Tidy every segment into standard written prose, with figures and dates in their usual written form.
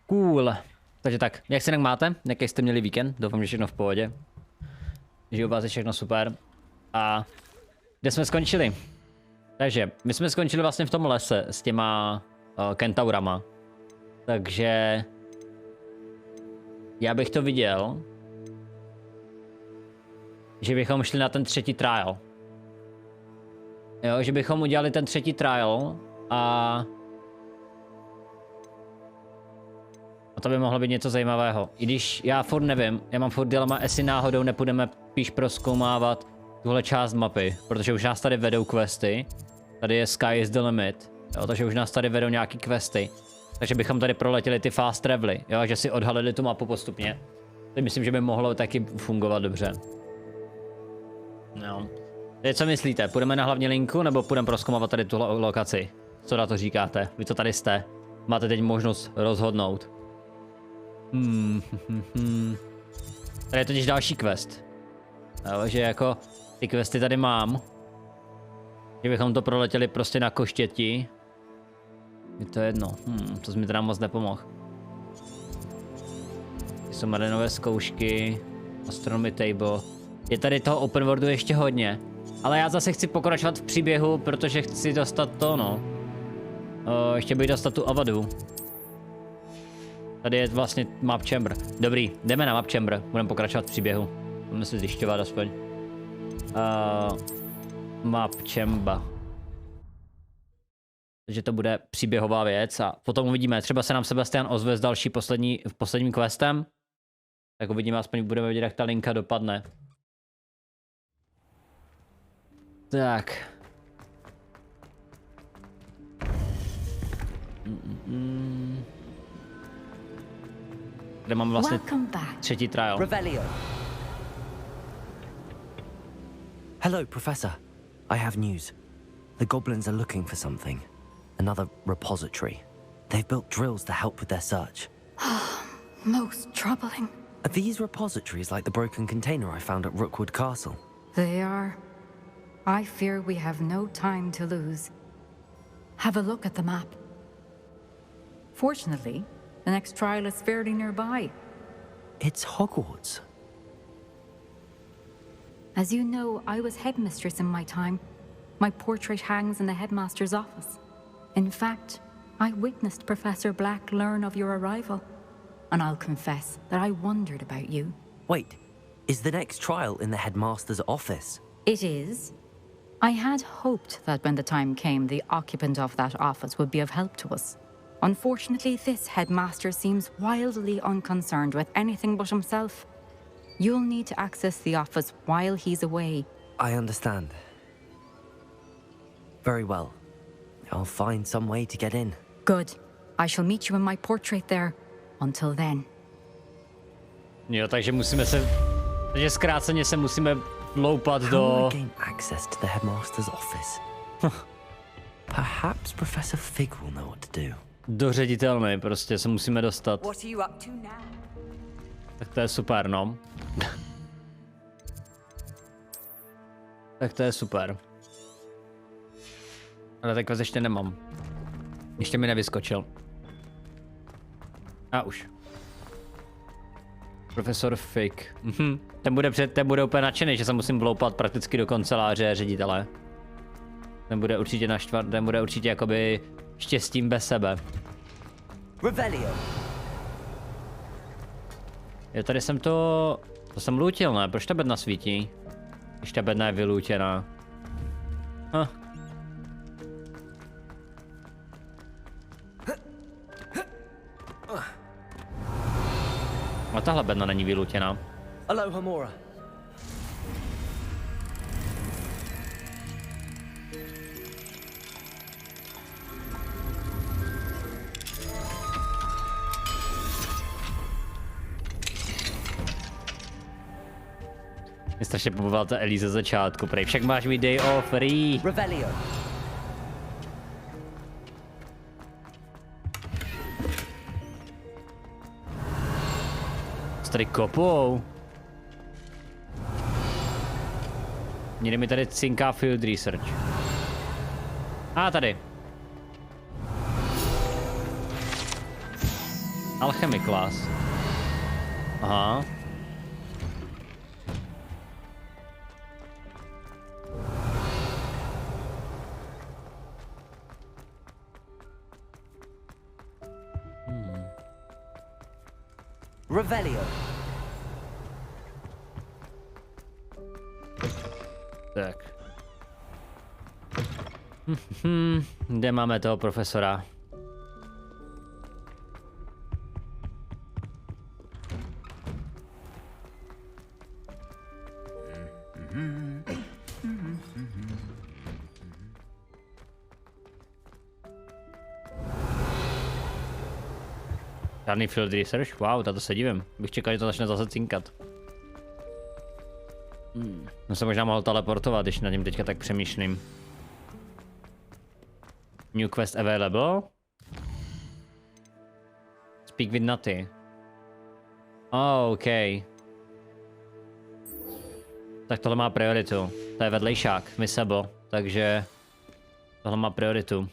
Cool. Takže tak, jak se jinak máte? Jaký jste měli víkend? Doufám, že všechno v pohodě. Že u vás je všechno super. A kde jsme skončili? Takže, my jsme skončili vlastně v tom lese s těma kentaurama. Takže já bych to viděl, že bychom šli na ten třetí trial. Jo, že bychom udělali ten třetí trial a to by mohlo být něco zajímavého. I když já furt nevím, já mám furt dilema, jestli náhodou nepůjdeme spíš prozkoumávat tuhle část mapy, protože už nás tady vedou questy. Tady je Sky is the limit, jo, takže už nás tady vedou nějaký questy. Takže bychom tady proletěli ty fast travely, jo, že si odhalili tu mapu postupně. To myslím, že by mohlo taky fungovat dobře. No. Teď co myslíte? Půjdeme na hlavní linku, nebo půjdeme prozkoumávat tady tu lokaci? Co na to říkáte? Vy to tady jste. Máte teď možnost rozhodnout. Tady je totiž další quest. Jo, že jako ty questy tady mám. Že bychom to proletěli prostě na koštěti. Je to jedno. To jsi mi teda moc nepomohl. Jsou marinové zkoušky. Astronomy table. Je tady toho open worldu ještě hodně. Ale já zase chci pokračovat v příběhu, protože chci dostat to, no. Ještě bych dostat tu avadu. Tady je vlastně map chamber. Dobrý, jdeme na map chamber. Budeme pokračovat v příběhu. Budeme si zjišťovat aspoň. Map chamber. Takže to bude příběhová věc a potom uvidíme. Třeba se nám Sebastian ozve s další posledním questem. Tak uvidíme, aspoň budeme vidět, jak ta linka dopadne. Tak. Kde mám vlastně třetí trial. Hello, Professor. I have news. The goblins are looking for something. Another repository. They've built drills to help with their search. Most troubling. Are these repositories like the broken container I found at Rookwood Castle? They are. I fear we have no time to lose. Have a look at the map. Fortunately, the next trial is fairly nearby. It's Hogwarts. As you know, I was headmistress in my time. My portrait hangs in the headmaster's office. In fact, I witnessed Professor Black learn of your arrival. And I'll confess that I wondered about you. Wait, is the next trial in the headmaster's office? It is. I had hoped that when the time came, the occupant of that office would be of help to us. Unfortunately, this headmaster seems wildly unconcerned with anything but himself. You'll need to access the office while he's away. I understand. Very well. I'll find some way to get in. Good. I shall meet you in my portrait there. Until then. Jo, takže musíme se... Takže zkráceně se musíme vloupat do... How will I gain access to the headmaster's office? Perhaps Professor Fig will know what to do. Do ředitelny, prostě se musíme dostat. What are you up to now? Tak to je super, no. Tak to je super. Ale tak vás ještě nemám. Ještě mi nevyskočil. A už. Profesor Fig. Ten bude úplně nadšený, že se musím vloupat prakticky do kanceláře ředitele. Ten bude určitě ten bude určitě jakoby štěstím bez sebe. Revelio. Jo, tady jsem to jsem lootil, ne? Proč ta bedna svítí? Když ta bedna je vylootěná. A tahle bedna není vylootěná. Aloha, Mora. Mě strašně pobavila ta Elise ze začátku, prej. Však máš mi day off, free. Revelio. Tady kopou. Někde mi tady cinká field research. Tady. Alchemy class. Aha. Revelio. Tak. Kde máme toho profesora? Žádný field research? Wow, tato se divím. Bych čekal, že to začne zase cinkat. No se možná mohl teleportovat, když nad ním teďka tak přemýšlím. New quest available? Speak with Natty. Oh, OK. Tak tohle má prioritu. To je vedlejšák, misebo, takže tohle má prioritu.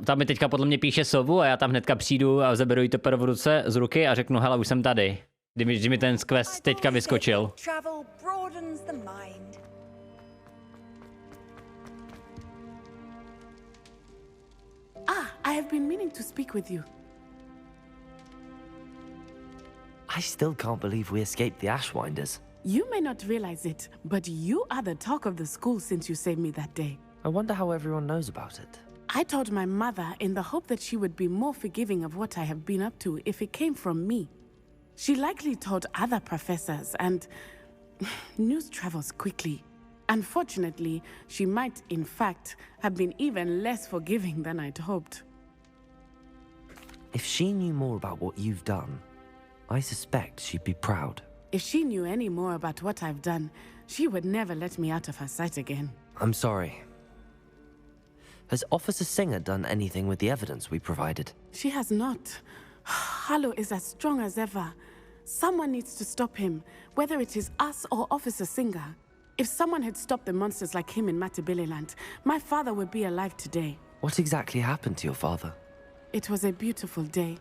Tam mi teďka podle mě píše sovu a já tam hnedka přijdu a zaberu jí to pero v ruce z ruky a řeknu, hele, už jsem tady. Když mi ten quest teďka vyskočil. I have been meaning to speak with you. I still can't believe we escaped the Ashwinders. You may not realize it, but you are the talk of the school since you saved me that day. I wonder how everyone knows about it. I told my mother in the hope that she would be more forgiving of what I have been up to if it came from me. She likely told other professors, and news travels quickly. Unfortunately, she might, in fact, have been even less forgiving than I'd hoped. If she knew more about what you've done, I suspect she'd be proud. If she knew any more about what I've done, she would never let me out of her sight again. I'm sorry. Has Officer Singer done anything with the evidence we provided? She has not. Harlow is as strong as ever. Someone needs to stop him, whether it is us or Officer Singer. If someone had stopped the monsters like him in Matabeleland, my father would be alive today. What exactly happened to your father? It was a beautiful day.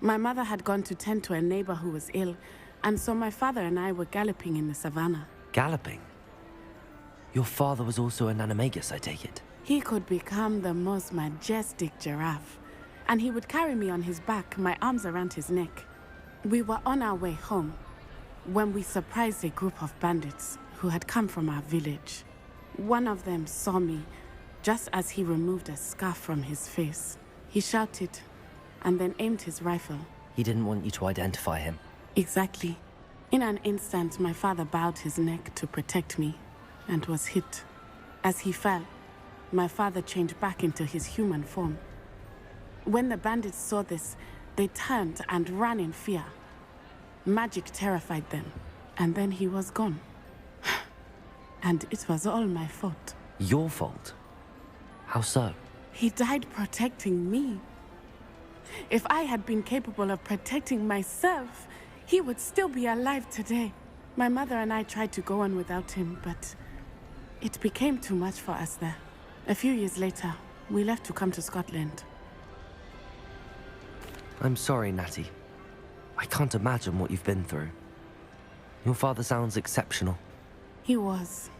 My mother had gone to tend to a neighbor who was ill, and so my father and I were galloping in the savannah. Galloping? Your father was also an animagus, I take it? He could become the most majestic giraffe, and he would carry me on his back, my arms around his neck. We were on our way home when we surprised a group of bandits who had come from our village. One of them saw me just as he removed a scarf from his face. He shouted and then aimed his rifle. He didn't want you to identify him. Exactly. In an instant, my father bowed his neck to protect me and was hit. As he fell, my father changed back into his human form. When the bandits saw this, they turned and ran in fear. Magic terrified them, and then he was gone. And it was all my fault. Your fault? How so? He died protecting me. If I had been capable of protecting myself, he would still be alive today. My mother and I tried to go on without him, but it became too much for us there. A few years later, we left to come to Scotland. I'm sorry, Natty. I can't imagine what you've been through. Your father sounds exceptional. He was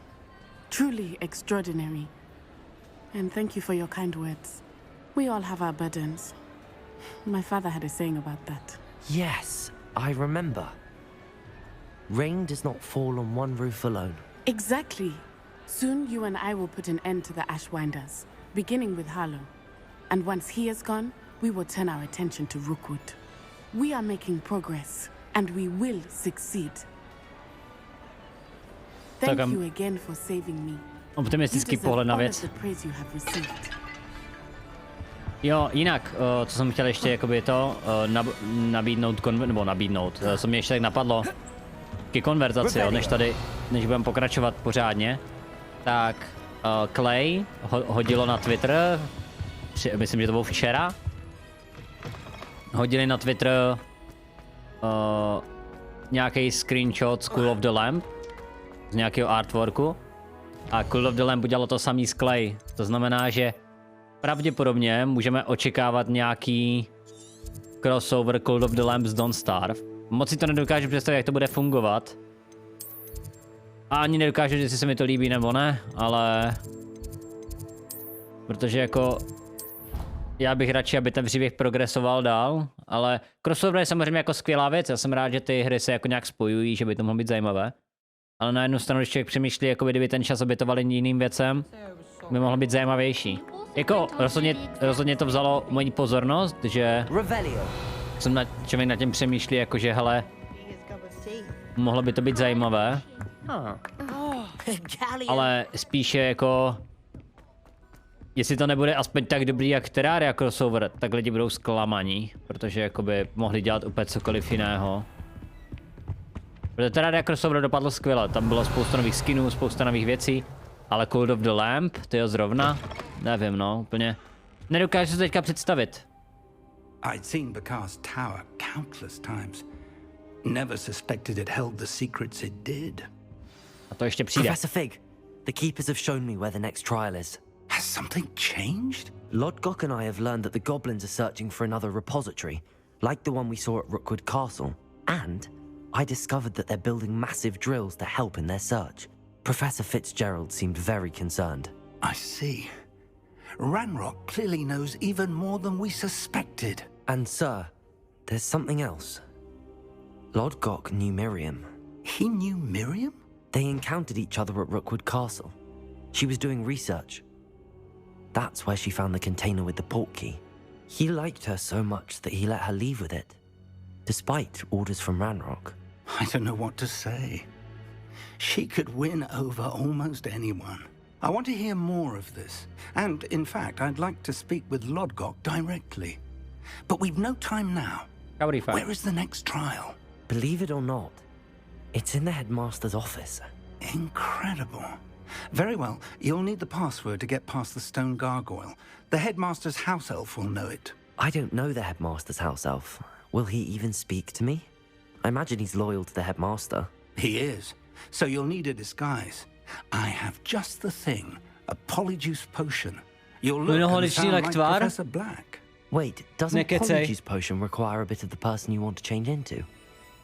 truly extraordinary. And thank you for your kind words. We all have our burdens. My father had a saying about that. Yes, I remember. Rain does not fall on one roof alone. Exactly. Soon you and I will put an end to the Ashwinders, beginning with Harlow. And once he is gone, we will turn our attention to Rookwood. We are making progress, and we will succeed. Thank you again for saving me. Optimistický pohled na věc. Jo, jinak, co jsem chtěl ještě jakoby to nabídnout, nebo nabídnout, co mě ještě tak napadlo ke konverzaci, jo, než budeme pokračovat pořádně, tak Clay hodilo na Twitter, myslím, že to bylo včera, hodili na Twitter nějaký screenshot z Call of the Lamp, z nějakého artworku. A Call of the Lamp udělalo to samý s Clay. To znamená, že pravděpodobně můžeme očekávat nějaký crossover Call of the Lamp s Don't Starve. Moc si to nedokážu představit, jak to bude fungovat. A ani nedokážu, jestli se mi to líbí nebo ne, ale... Protože jako... Já bych radši, aby ten příběh progresoval dál, ale crossover je samozřejmě jako skvělá věc. Já jsem rád, že ty hry se jako nějak spojují, že by to mohlo být zajímavé. Ale na jednu stranu, když člověk přemýšlí, jako kdyby ten čas obětovali jiným věcem, by mohlo být zajímavější. Jako rozhodně to vzalo moji pozornost, že jsem člověk nad tím přemýšlí, jakože hele, mohlo by to být zajímavé, ale spíše jako, jestli to nebude aspoň tak dobrý jak Terraria crossover, tak lidi budou zklamaní, protože jakoby mohli dělat úplně cokoliv jiného. Protože Terraria crossover dopadlo skvěle, tam bylo spousta nových skinů, spousta nových věcí, ale Call of the Lamp, tyjo zrovna, nevím no, úplně, nedokážu se teďka představit. I'd seen Bakar's tower countless times. Never suspected it held the secrets it did. A to ještě přijde. Professor Fig, the keepers have shown me where the next trial is. Has something changed? Lodgok and I have learned that the goblins are searching for another repository, like the one we saw at Rookwood Castle. And I discovered that they're building massive drills to help in their search. Professor Fitzgerald seemed very concerned. I see. Ranrock clearly knows even more than we suspected. And sir, there's something else. Lodgok knew Miriam. He knew Miriam? They encountered each other at Rookwood Castle. She was doing research. That's where she found the container with the port key. He liked her so much that he let her leave with it, despite orders from Ranrock. I don't know what to say. She could win over almost anyone. I want to hear more of this. And, in fact, I'd like to speak with Lodgok directly. But we've no time now. Where is the next trial? Believe it or not, it's in the headmaster's office. Incredible. Very well, you'll need the password to get past the stone gargoyle. The headmaster's house elf will know it. I don't know the headmaster's house elf. Will he even speak to me? I imagine he's loyal to the headmaster. He is. So you'll need a disguise. I have just the thing. A polyjuice potion. You'll look and sound like Professor Black. Wait, doesn't polyjuice potion require a bit of the person you want to change into?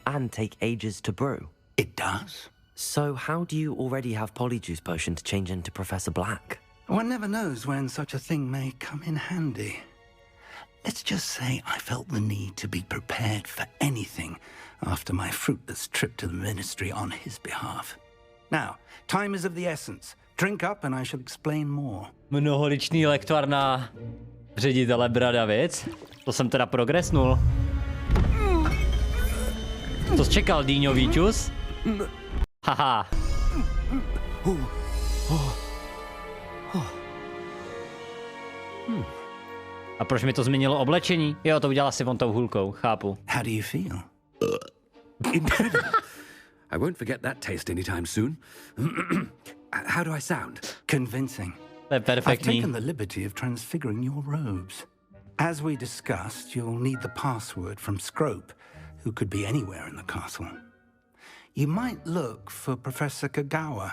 And take ages to brew? It does. So how do you already have polyjuice potion to change into Professor Black? One never knows when such a thing may come in handy. Let's just say I felt the need to be prepared for anything after my fruitless trip to the ministry on his behalf. Now, time is of the essence. Drink up and I shall explain more. Mnoholičný lektor na ředitele Bradavic. To jsem teda progresnul. To jsi čekal, Dýňo Víčus? Haha. A proč mi to změnilo oblečení? Jo, to udělal si on tou hůlkou, chápu. How do you feel? Incredible. I won't forget that taste anytime soon. How do I sound? Convincing. To je I've perfektní. taken the liberty of transfiguring your robes. As we discussed, you'll need the password from Scrope, who could be anywhere in the castle. You might look for Professor Kagawa.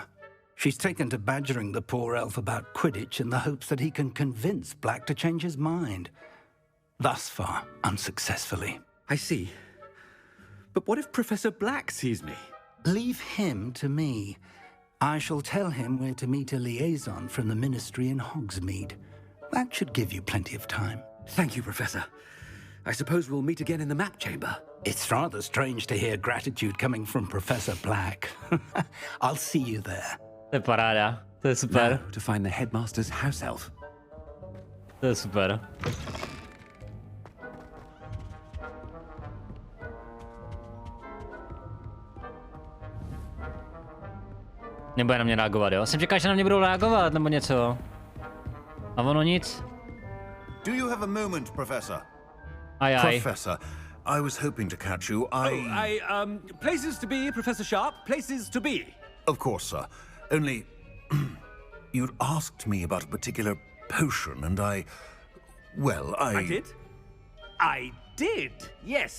She's taken to badgering the poor elf about Quidditch in the hopes that he can convince Black to change his mind. Thus far, unsuccessfully. I see. But what if Professor Black sees me? Leave him to me. I shall tell him where to meet a liaison from the ministry in Hogsmeade. That should give you plenty of time. Thank you, Professor. I suppose we'll meet again in the map chamber. It's rather strange to hear gratitude coming from Professor Black. I'll see you there. To je paráda. To je super. Now to find the headmaster's house elf. To je super. Nebude na mě reagovat, jo? Jsem čekal, že na mě budou reagovat, nebo něco. A ono nic. Do you have a moment, Professor? Ajaj. Professor, I was hoping to catch you. Places to be, Professor Sharp. Places to be. Of course, sir. Only you'd asked me about a particular potion, and I did? I did, yes.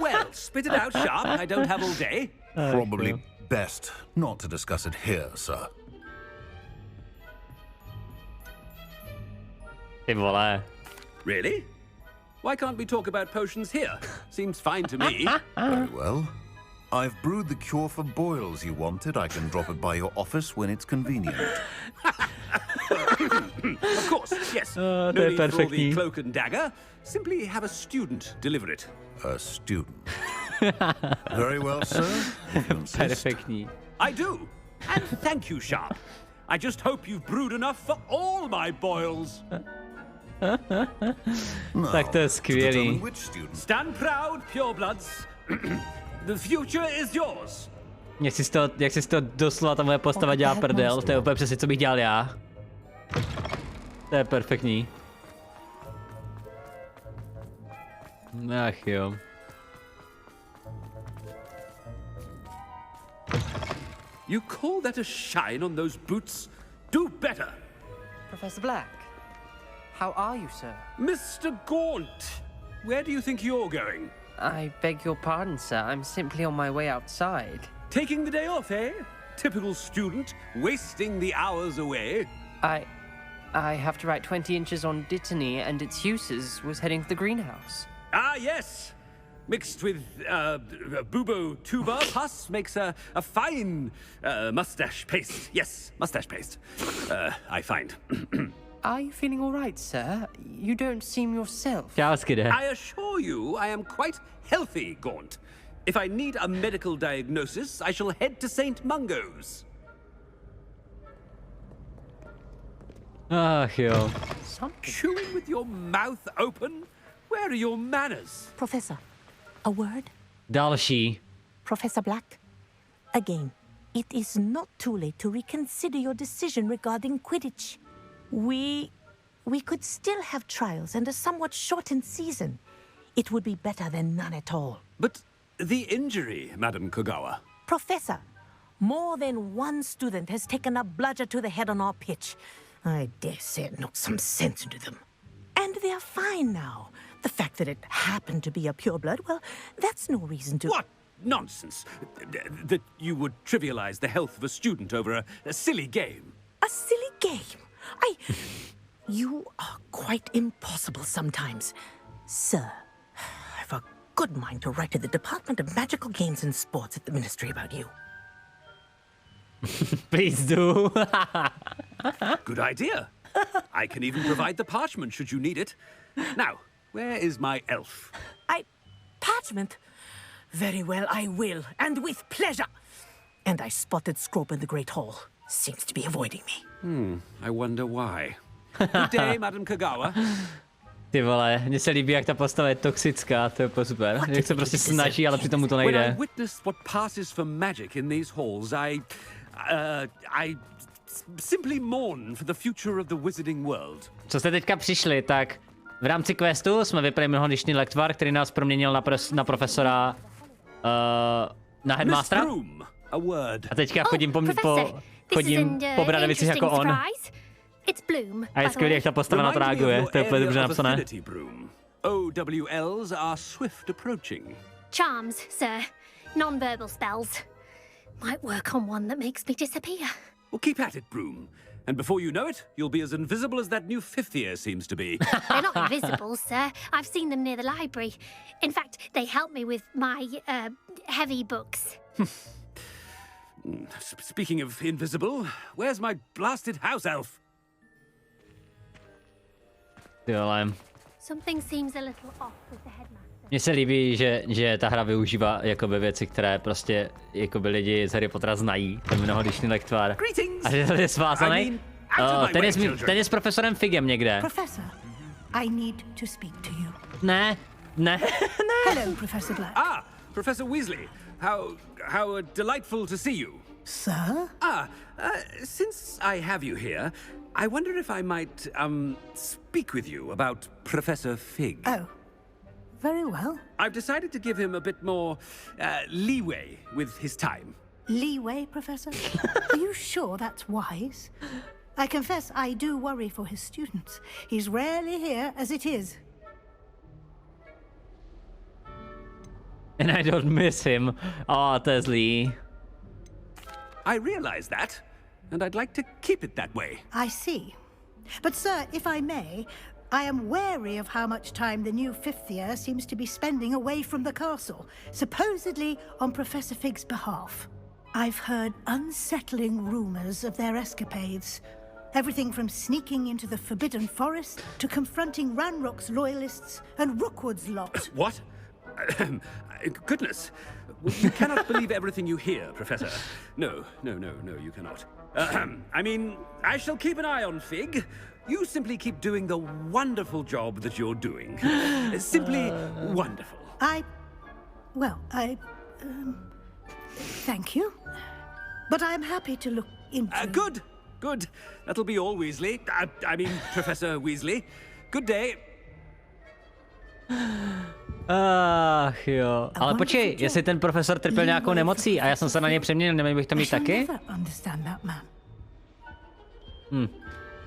Well, spit it out, Sharp. I don't have all day. Probably best not to discuss it here, sir. Ty vole. Really? Why can't we talk about potions here? Seems fine to me. Very well. I've brewed the cure for boils you wanted. I can drop it by your office when it's convenient. Of course, yes. No to je need for all the perfektní. cloak and dagger. Simply have a student deliver it. A student. Very well, sir. If you insist. Perfektní. I do. And thank you, Sharp. I just hope you've brewed enough for all my boils. Now, Tak to je to skvělý. determine which student. Stand proud, purebloods. The future is yours. Jak si to doslova ta moje postava dělá prdel, to je úplně přesně, co bych dělal já. To je perfektní. Ach jo. You call that a shine on those boots? Do better. Professor Black, how are you, sir? Mr. Gaunt, where do you think you're going? I beg your pardon, sir. I'm simply on my way outside. Taking the day off, eh? Typical student, wasting the hours away. I have to write 20 inches on Dittany and its uses. Was heading to the greenhouse. Ah, yes. Mixed with bubo tuber pus makes a fine mustache paste. Yes, mustache paste. I find. Are you feeling all right, sir? You don't seem yourself. Čau, skide. I assure you, I am quite healthy, Gaunt. If I need a medical diagnosis, I shall head to St. Mungo's. Ach jo. Chewing with your mouth open? Where are your manners? Professor, a word? Další. Professor Black, again, it is not too late to reconsider your decision regarding Quidditch. We could still have trials and a somewhat shortened season. It would be better than none at all. But the injury, Madam Kogawa. Professor, more than one student has taken a bludger to the head on our pitch. I dare say it knocked some sense into them. And they're fine now. The fact that it happened to be a pureblood, well, that's no reason to... What nonsense! That you would trivialize the health of a student over a silly game. A silly game? You are quite impossible sometimes. Sir, I've a good mind to write to the Department of Magical Games and Sports at the Ministry about you. Please do. Good idea. I can even provide the parchment should you need it. Now, where is my elf? Parchment? Very well, I will, and with pleasure. And I spotted Scrope in the Great Hall. Seems to be avoiding me. I wonder why. Good day, Madam Kogawa. Ty vole, mně se líbí, jak ta postava je toxická, to je úplně super. Jak se prostě snaží, ale přitom mu to When I nejde. witnessed what passes for magic in these halls, I simply mourn for the future of the wizarding world. Co jste teďka přišli, tak v rámci questu jsme vypili mnohodišný lektvar, který nás proměnil na profesora, na Miss headmastera. Broom, a word. A teďka chodím chodím po Bradavicích jako on. It's Bloom. A je skvělý, jak ta postava na to Remind me of reaguje, your to je úplně area dobře of napsané. affinity, Broom. OWLs are swift approaching. Charms, sir. Non-verbal spells. Might work on one that makes me disappear. Well, keep at it, Broom. And before you know it, you'll be as invisible as that new fifth year seems to be. They're not invisible, sir. I've seen them near the library. In fact, they help me with my, heavy books. Speaking of invisible, where's my blasted house elf? Ty vole. Something seems a little off with the headmaster. Mně se líbí, že ta hra využívá jakoby věci, které prostě jakoby lidi z Harry Pottera znají. Ten mnohodišný lektvar. Greetings! A že to je svázaný. Ten je s profesorem Figem někde. Professor, I need to speak to you. Ne. Hello, Professor Black. Ah, Professor Weasley. How delightful to see you. Sir? Since I have you here, I wonder if I might, speak with you about Professor Fig. Oh, very well. I've decided to give him a bit more, leeway with his time. Leeway, Professor? Are you sure that's wise? I confess I do worry for his students. He's rarely here as it is. And I don't miss him. To je zlý. I realize that, and I'd like to keep it that way. I see. But, sir, if I may, I am wary of how much time the new fifth year seems to be spending away from the castle, supposedly on Professor Fig's behalf. I've heard unsettling rumors of their escapades. Everything from sneaking into the Forbidden Forest to confronting Ranrock's loyalists and Rookwood's lot. What? Goodness. You cannot believe everything you hear, Professor. No, you cannot. I mean, I shall keep an eye on Fig. You simply keep doing the wonderful job that you're doing. Simply wonderful. Thank you. But I'm happy to look into... Good. That'll be all, Weasley. I mean, Professor Weasley. Good day. Ach jo. Ale počkej, jestli ten profesor trpěl nějakou nemocí a já jsem se na něj přeměnil, neměl bych to mít taky?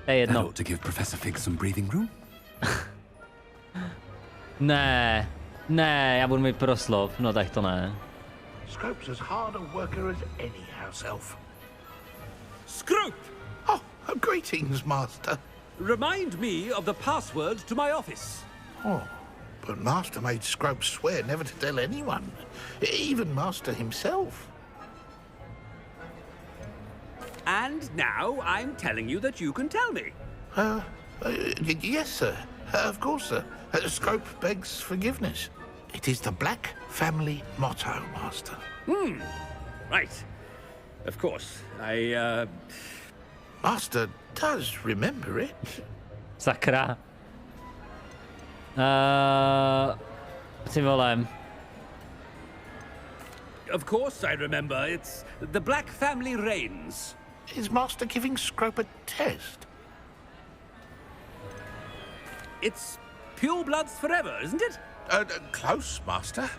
To je jedno. Ne, já budu mít proslov, no tak to ne. Scrope's as hard a worker as any house elf. Scrope! Oh, greetings, Master. Remind me of the password to my office. Oh, but Master made Scrope swear never to tell anyone, even Master himself. And now I'm telling you that you can tell me. Yes, sir. Of course, sir. Scrope begs forgiveness. It is the Black family motto, Master. Right. Of course. Master does remember it. Sakra. Ty vole. Of course I remember. It's the Black family reigns. Is Master giving Scrope a test? It's pure bloods forever, isn't it? Close, Master.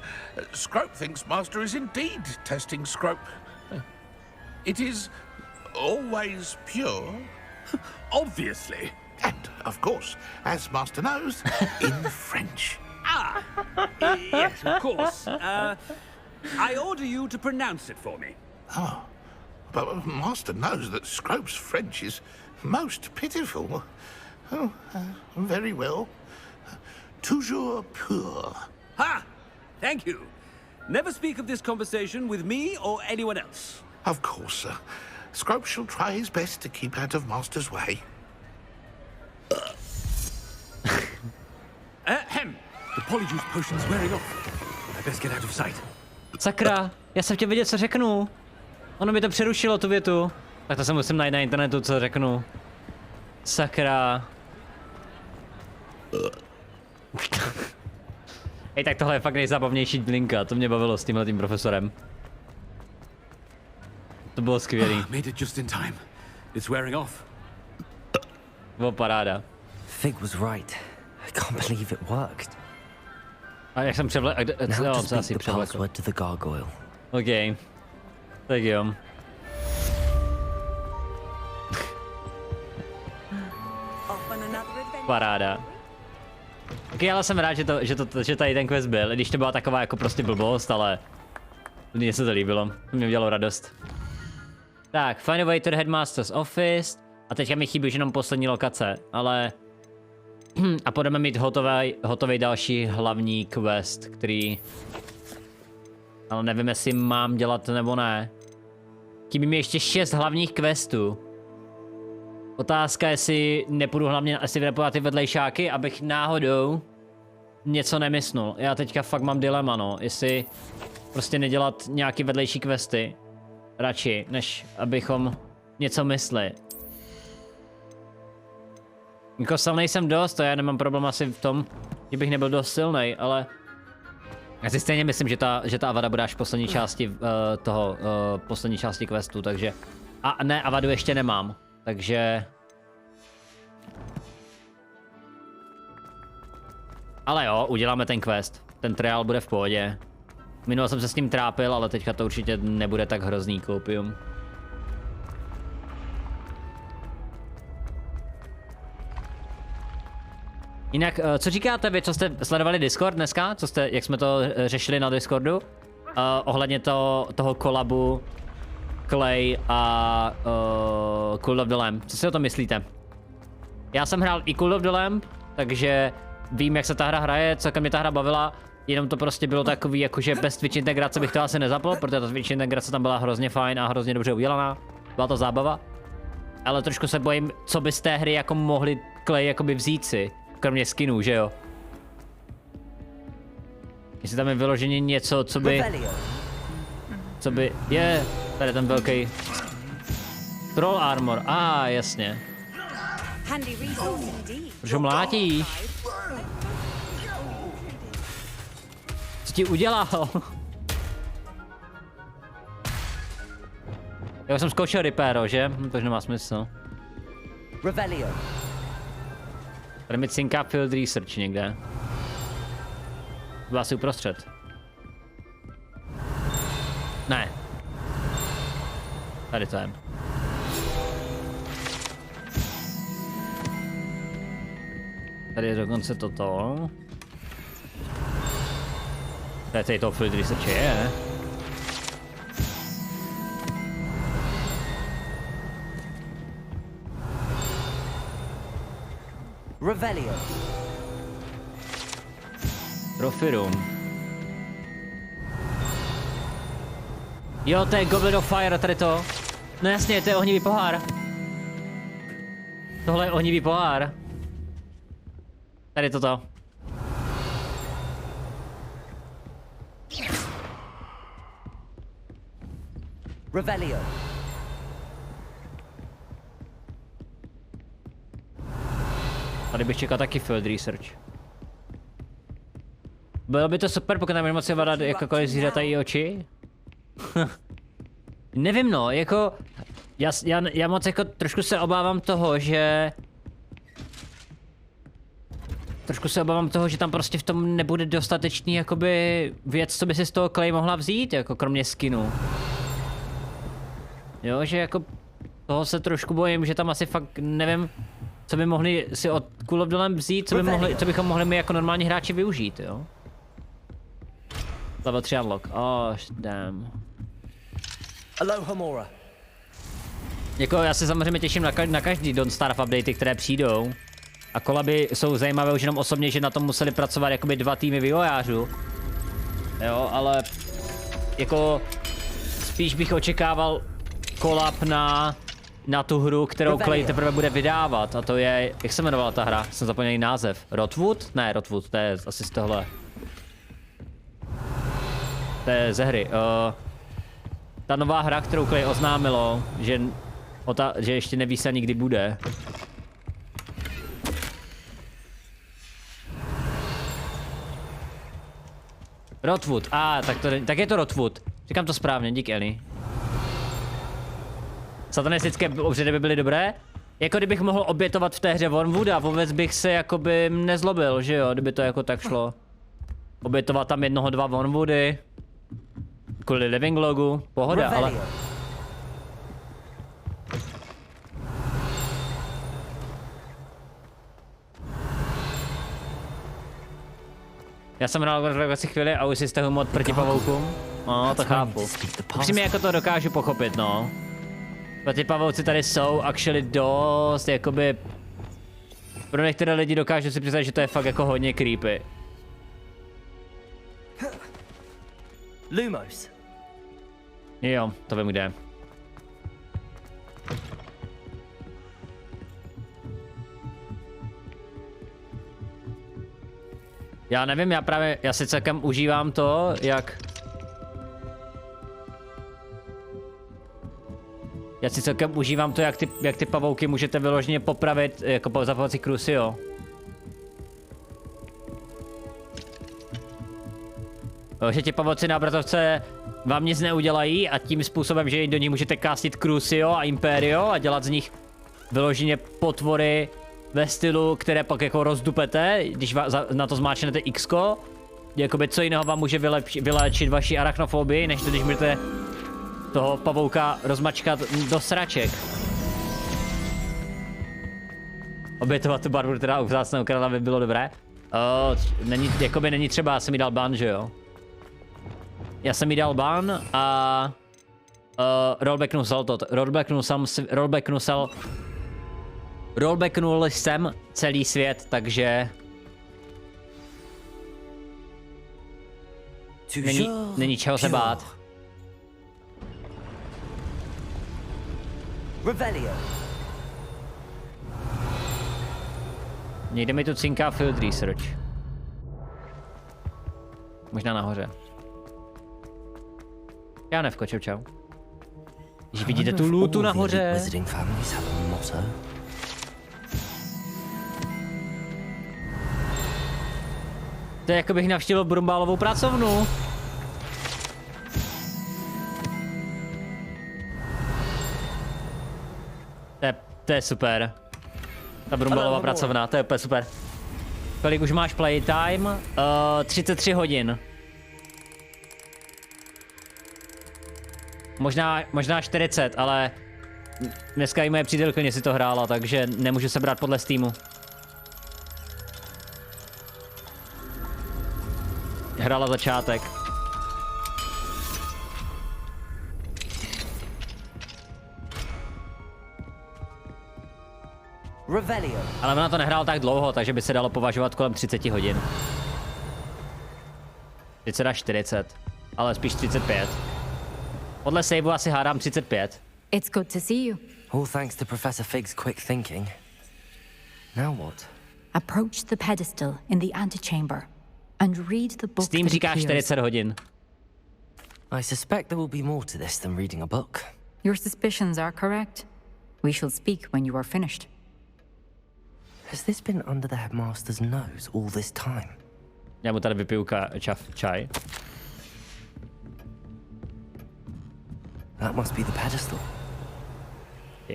Scrope thinks Master is indeed testing Scrope. It is always pure. Obviously. And, of course, as Master knows, in French. Yes, of course. I order you to pronounce it for me. Oh, but Master knows that Scrope's French is most pitiful. Oh, very well. Toujours pur. Ha! Thank you. Never speak of this conversation with me or anyone else. Of course, sir. Scrope shall try his best to keep out of Master's way. The polyjuice potion's wearing off. I best get out of sight. Sakra, já jsem chtěl vědět, co řeknu. Ono mi to přerušilo, tu větu. Tak to se musím najít na internetu, co řeknu. Sakra. Hej, tak tohle je fakt nejzábavnější linka, to mě bavilo s tímhletým profesorem. To bylo skvělý. Made it just in time. It's wearing off. Bylo paráda. Fig was right. I can't believe it worked. A jak jsem převlekl, Now to speak the password to the gargoyle. OK. Tak jo. Paráda. Ok, ale jsem rád, že tady ten quest byl, když to byla taková jako prostě blbost, ale mně se to líbilo, mě udělalo radost. Tak, find a way to the headmaster's office. A teďka mi chybí už jenom poslední lokace, ale... A budeme mít hotový další hlavní quest, který... Ale nevím, jestli mám dělat nebo ne. Chybí mi ještě 6 hlavních questů. Otázka, jestli nepůjdu hlavně asi vyreportovat ty vedlejšáky, abych náhodou něco nemysnul. Já teďka fakt mám dilema, no. Jestli prostě nedělat nějaký vedlejší questy. Radši, než abychom něco mysli. Jako silnej jsem dost, to já nemám problém asi v tom, že bych nebyl dost silnej, ale... Já si stejně myslím, že ta Avada bude až v poslední části poslední části questu, takže... A ne, Avadu ještě nemám, takže... Ale jo, uděláme ten quest. Ten trial bude v pohodě. Minule jsem se s ním trápil, ale teďka to určitě nebude tak hrozný koupium. Jinak, co říkáte vy, co jste sledovali Discord dneska? Jak jsme to řešili na Discordu? Ohledně toho kolabu Clay a Cult of the Lamb. Co si o tom myslíte? Já jsem hrál i Cult of the Lamb, takže vím, jak se ta hra hraje, celkem mě ta hra bavila, jenom to prostě bylo takový, jakože bez Twitch integrace bych to asi nezapl, protože ta Twitch integrace tam byla hrozně fajn a hrozně dobře udělaná. Byla to zábava. Ale trošku se bojím, co by z té hry jako mohli Clay jakoby vzít si, kromě skinů, že jo? Jestli tam je vyloženě něco, co by... Je, tady ten velký... Troll armor, jasně. Proč ho mlátíš? Co ti udělal? Já jsem zkoušel Reparo, že? To už nemá smysl. Tady mi cinká Field Research někde. Byla asi uprostřed. Ne. Tady to je. Tady je dokonce toto. Tady to Field Research je. Revelio. Trophy room. Jo, to je Goblet of Fire, tady to. No jasně, to je ohnivý pohár. Tohle je ohnivý pohár. Tady toto. Revelio. Tady bych čekal taky Field Research. Bylo by to super, pokud nám můžeme moci vadat jakkoliv zvířata i oči. Nevím no, jako... Já moc jako trošku se obávám toho, že... Trošku se obávám toho, že tam prostě v tom nebude dostatečný jakoby věc, co by si z toho Clay mohla vzít, jako kromě skinu. Jo, že jako... Toho se trošku bojím, že tam asi fakt nevím, co by mohli si od Cult of the Lamb vzít, co bychom mohli my jako normální hráči využít, jo? Level 3 unlock, damn. Aloha Mora. Jako já se samozřejmě těším na každý Don't Starve updaty, které přijdou. A kolaby jsou zajímavé už jenom osobně, že na tom museli pracovat jakoby 2 týmy vývojářů. Jo, ale jako spíš bych očekával kolab na tu hru, kterou Clay teprve bude vydávat, a to je, jak se jmenovala ta hra, jsem zapomněl její název, Rotwood? Ne, Rotwood, to je asi z tohle. To je ze hry. Ta nová hra, kterou Clay oznámilo, že ještě neví se nikdy bude. Rotwood, tak je to Rotwood. Říkám to správně, dík Eli. Satanistické obřady by byly dobré. Jako kdybych mohl obětovat v té hře Wormwooda, vůbec bych se jakoby nezlobil, že jo, kdyby to jako tak šlo. Obětovat tam 1-2 Wormwoody. Kvůli living logu, pohoda, ale... Já jsem hrál asi chvíli a už si stahu mod proti pavoukům. No, to chápu. Upřímně jako to dokážu pochopit, no. Ty pavouci tady jsou actually dost, jakoby... Pro některé lidi dokážu si představit, že to je fakt jako hodně creepy. Lumos. Jo, to vím kde. Já nevím, já si celkem užívám to, jak... Já si celkem užívám to, jak ty pavouky můžete vyloženě popravit jako za pomocí Crucio. Že ti pavouci na obrazovce vám nic neudělají a tím způsobem, že do nich můžete castit Crucio a Imperio a dělat z nich vyloženě potvory ve stylu, které pak jako rozdupete, když na to zmáčknete X-ko. Jakoby co jiného vám může vyléčit vaši arachnofobii, než to, když můžete toho pavouka rozmačkat do sraček. obětovat tu barvu, která u vzácného krále by bylo dobré. Jakoby není třeba, já jsem jí dal ban, že jo? Já jsem jí dal ban a rollbacknul jsem celý svět, takže není čeho se bát. Revelio. Někde mi tu cinká field research. Možná nahoře. Já nevko, čau. Když vidíte tu lootu nahoře. To je jako bych navštívil Brumbálovou pracovnu. To je super. Ta Brumbálová pracovna, to je úplně super. Kolik už máš playtime? 33 hodin. Možná 40, ale dneska i moje přítelkyně si to hrála, takže nemůžu se brát podle Steamu. Hrála začátek. Revelio. Ale ona to nehrál tak dlouho, takže by se dalo považovat kolem 30 hodin. Teď se dá 40, ale spíš 35. Podle saveu asi hádám 35. It's good to see you. All thanks to Professor Fig's quick thinking. Now what? Approach the pedestal in the antechamber and read the book. Steam říká 40 hodin. I suspect there will be more to this than reading a book. Your suspicions are correct. We shall speak when you are finished. Has this been under the headmaster's nose all this time? Já mu tady vypiju čaj. That must be the pedestal.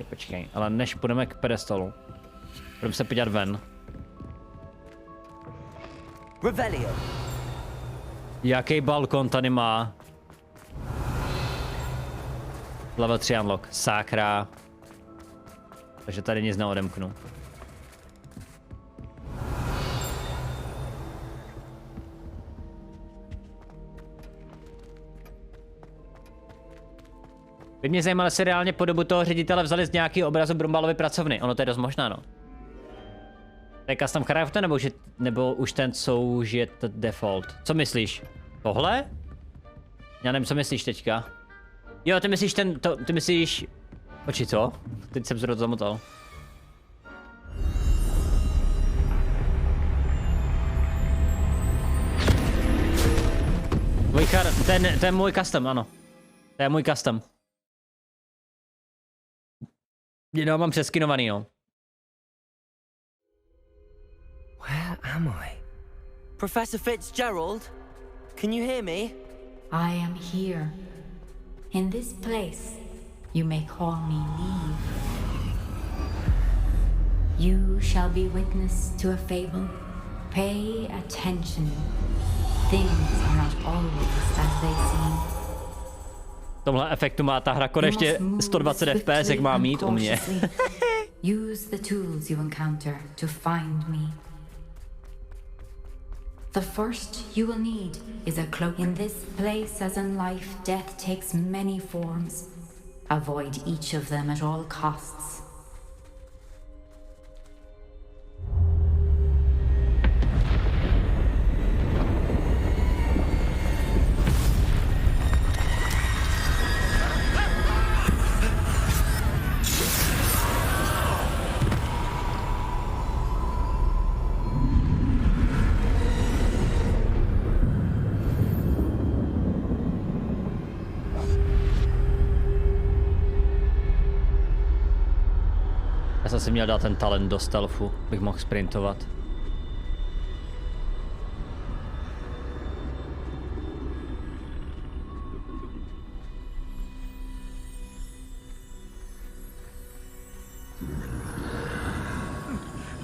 Počkej, ale než půjdeme k pedestalu, budeme se podívat ven. Revelio. Jaký balkon tady má? Level 3 unlock. Sakra. Takže tady nic neodemknu. By mě zajímalo, jestli reálně po dobu toho ředitele vzali z nějakého obrazu Brumbálovy pracovny. Ono to je dost možná, no. To je custom character, nebo už ten, co už je default? Co myslíš? Tohle? Já nevím, co myslíš teďka. Jo, ty myslíš ty myslíš... Počkej, co? Teď jsem se do toho zamotal. To je můj custom, ano. To je můj custom. Jenom mám přeskinovaný, no. Where am I? Professor Fitzgerald? Can you hear me? I am here. In this place, you may call me Leave. You shall be witness to a fable. Pay attention. Things are not always as they seem. V tomhle efektu má ta hra konečně 120 FPS, jak má mít u mě. Use the tools you encounter to find me. The first you will need is a cloak. In this place, as in life, death takes many forms. Avoid each of them at all costs. Já jsem si měl dát ten talent do stealthu, bych mohl sprintovat.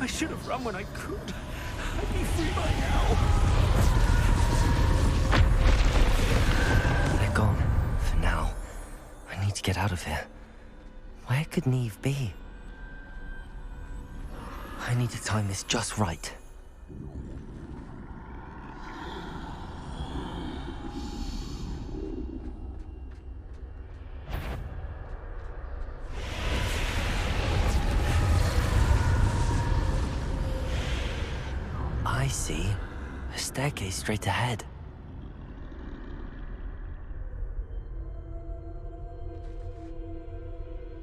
I should have run when I could. I'd be free by now. They're gone. For now. I need to get out of here. Where could Neve be? I need to time this just right. I see. A staircase straight ahead.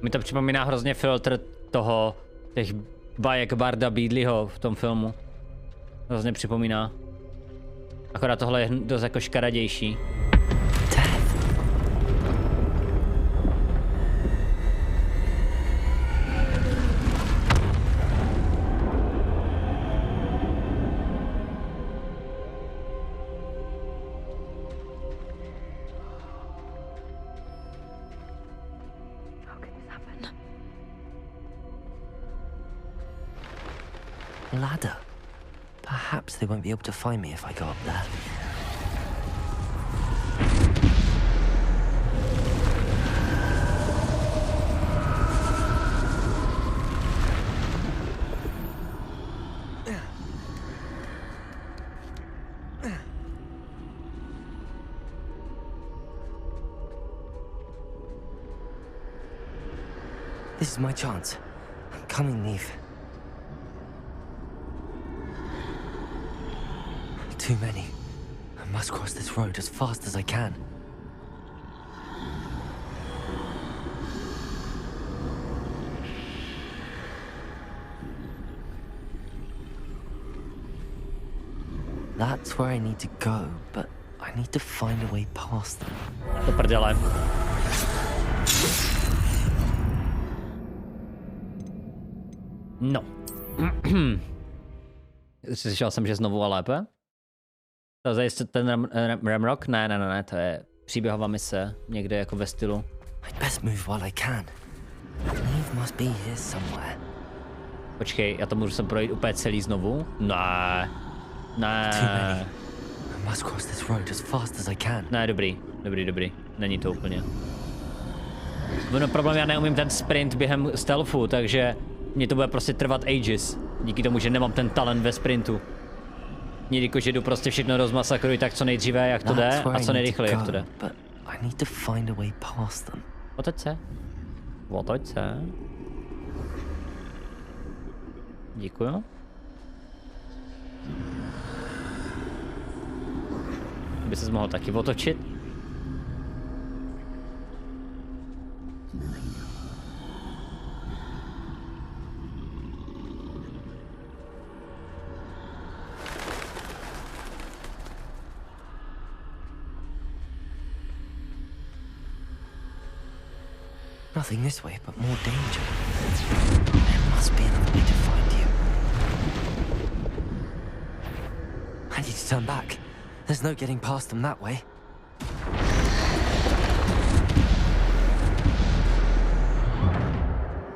Mi to připomíná hrozně filtr toho, těch bajek Barda Beedleyho v tom filmu. Hrozně připomíná. Akorát tohle je dost jako škaradější. Ladder. Perhaps they won't be able to find me if I go up there. This is my chance. Come and leave. Too many. I must cross this road as fast as I can. That's where I need to go, but I need to find a way past them. Do prdele. No. Slyšel jsem, že znovu a lépe? To zajistit ten Ramrock? Ne, to je příběhová mise, někde jako ve stylu. I'd best move while I can. Eve must be here somewhere. Počkej, já to můžu sem projít úplně celý znovu? Ne. I must cross this road as fast as I can. Ne, dobrý. Není to úplně. No problém, já neumím ten sprint během stealthu, takže mě to bude prostě trvat ages. Díky tomu, že nemám ten talent ve sprintu. Jelikož jdu prostě všechno rozmasakruj tak co nejdříve, jak to jde, a co nejrychleji, jak to jde. Otoč se. Děkuju. By ses mohl taky otočit. Nothing this way, but more danger. There must be another way to find you. I need to turn back. There's no getting past them that way.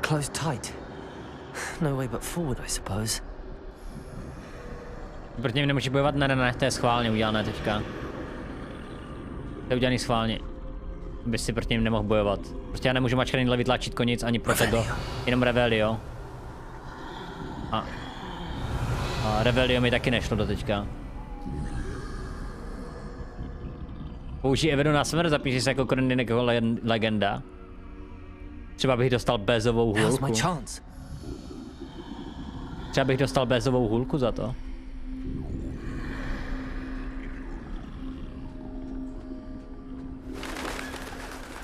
Closed tight. No way but forward, I suppose. Proti něm nemůže bojovat? Ne, to je schválně udělané teďka. To je udělaný schválně. By si proti něm nemohl bojovat. Prostě já nemůžu mačkat ani levý tlačítko, nic, ani protego. Jenom Revelio. A Revelio mi taky nešlo do teďka. Použij Evedu na smrt, zapíši se jako Kroninického legenda. Třeba bych dostal bézovou hůlku. Třeba bych dostal bézovou hůlku za to.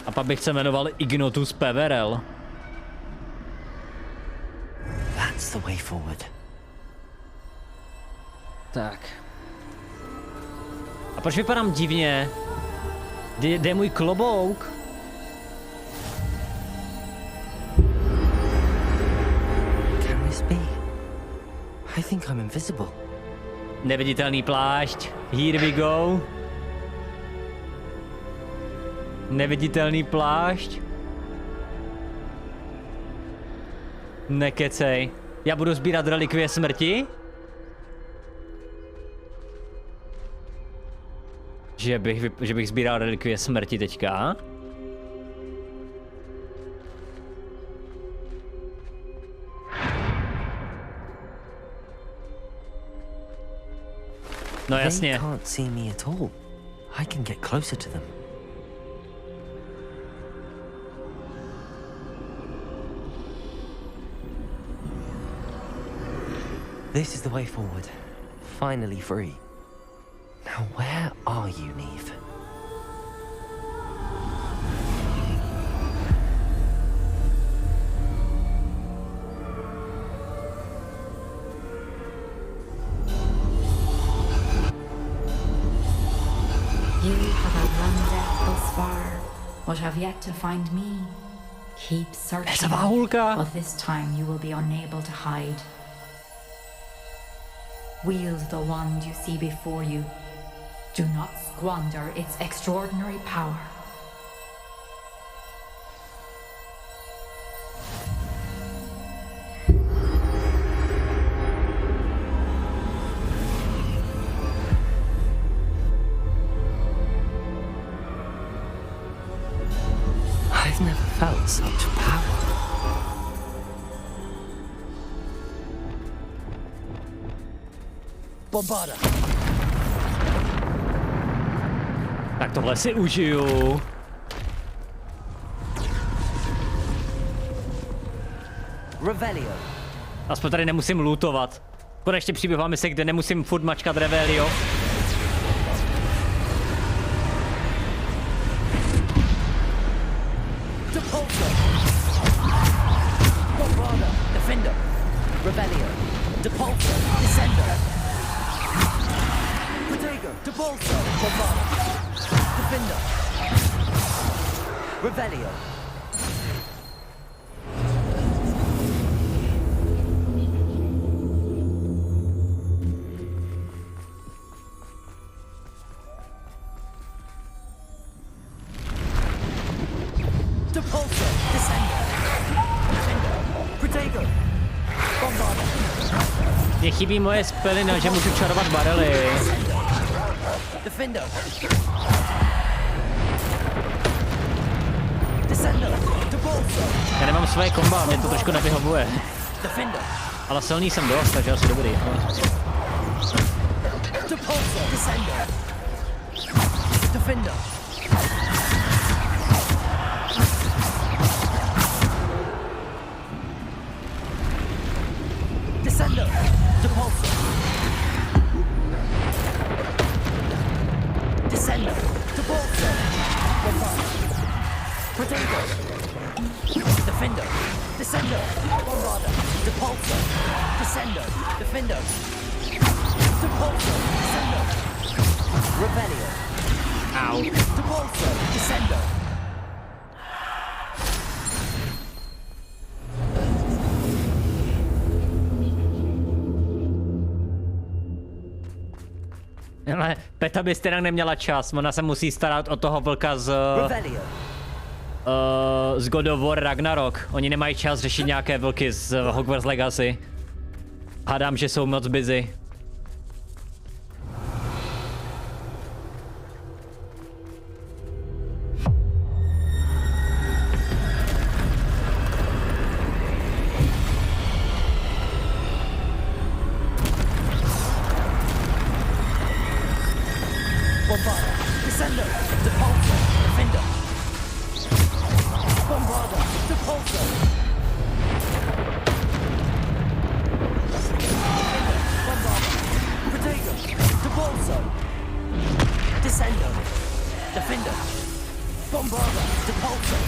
A pak bych se jmenoval Ignotus Peverell. That's the way forward. Tak. A proč vypadám divně? Kde je můj klobouk? Can this be? I think I'm invisible. Neviditelný plášť. Here we go. Neviditelný plášť. Nekecej. Já budu sbírat relikvie smrti? Že bych sbíral relikvie smrti teďka? No They jasně. can't see me at all. I can get closer to them. This is the way forward. Finally free. Now where are you, Neve? You have outrun death thus far, but have yet to find me. Keep searching, but this time you will be unable to hide. Wield the wand you see before you. Do not squander its extraordinary power. I've never felt such power. Bombarda. Tak tohle si užiju. Revelio. Aspoň tady nemusím lootovat. Konečně přibývá mise, kde nemusím furt mačkat Revelio. Bombarda. Defender. Revelio. Depulsor. Descender. Protego. Depulsor. Bombarda. Defender. Revelio. Depulsor. Descender. Defender. Protego. Bombarda. Mně chybí moje spelina, že můžu čarovat barely. Defender. Descender. Depulsor. Já nemám svoje komba, mě to trošku nevyhovuje. Defender. Ale silný jsem dost, takže asi dobrý. Depulsor. Descender. Defender. Descender. Depulsor. Descender. Depulsor. Bombarda. Protego. Defender. Descender. Bombarda. Depulsor. Descender. Defender. Depulsor. Descender. Revelio. Ow. Depulsor. Descender. Ale Peta by stejně neměla čas, ona se musí starat o toho vlka z God of War Ragnarok. Oni nemají čas řešit nějaké vlky z Hogwarts Legacy. Hádám, že jsou moc busy. Bombarda. Descender. Depulsor. Defender. Bombarda. Depulsor. Bombarda. Protego. Depulsor. Descender. Defender. Bombarda. Depulsor.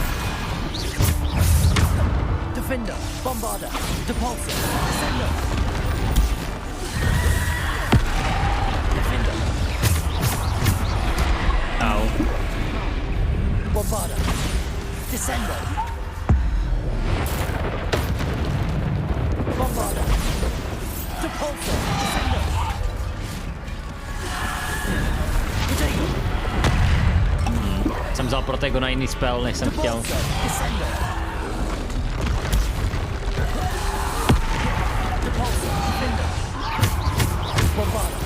Defender. Bombarda. Depulsor. Descender. Defender. Ow. Bombarda. Descender. Bombarda. Depulsor. Descender. Protego. Jsem vzal Protego na jiný spell, než jsem chtěl. Descender. Depulsor. Defender. Bombarda.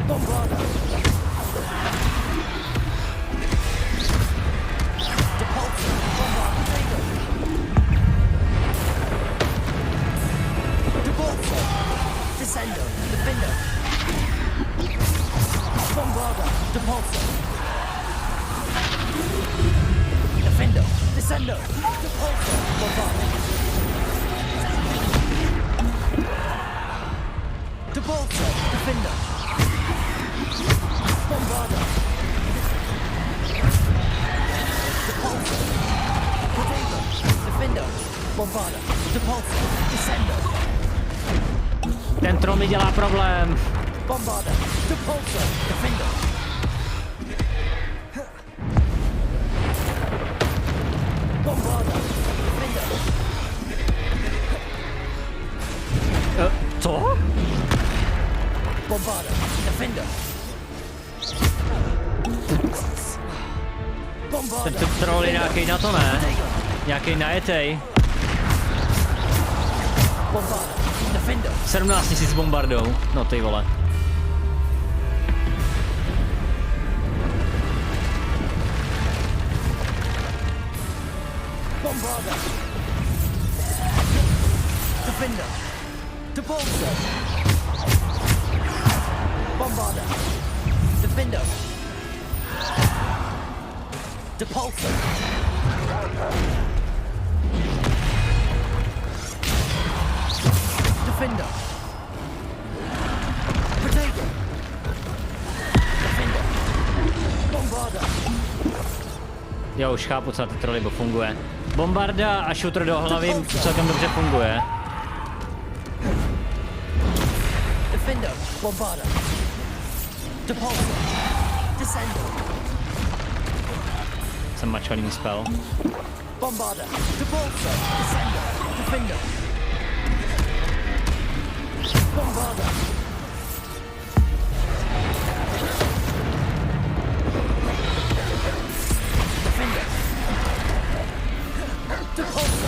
Bombarda. Depulsor. Bombarda. Defender, descendo, depulso, bombardment. Depulso, defender. Bombarda. Depulso. Potato, defender. Bombarda. Depulso, descendo. Ten troll mi dělá problém. Bombarda. Depulso, defender. Bombarda. Defender. Co? Bombarda. Defender. Ten troll je nějaký na to, ne? Nějaký najetej. 17 000 s bombardou. No ty vole. Bombarda. Defender. Depulso. Bombarda. Defender. Depulso. Defender. Potato. Defender. Bombarda. Jo, už chápu, co na ty trolibo funguje. Bombarda a shooter do hlavy celkem dobře funguje. Defender. Bombarda. Depulso. Descendo. Jsem mačalý spell. Bombarda. Depulso. Descendo. Defender. Bombarda. Defender. Depulso.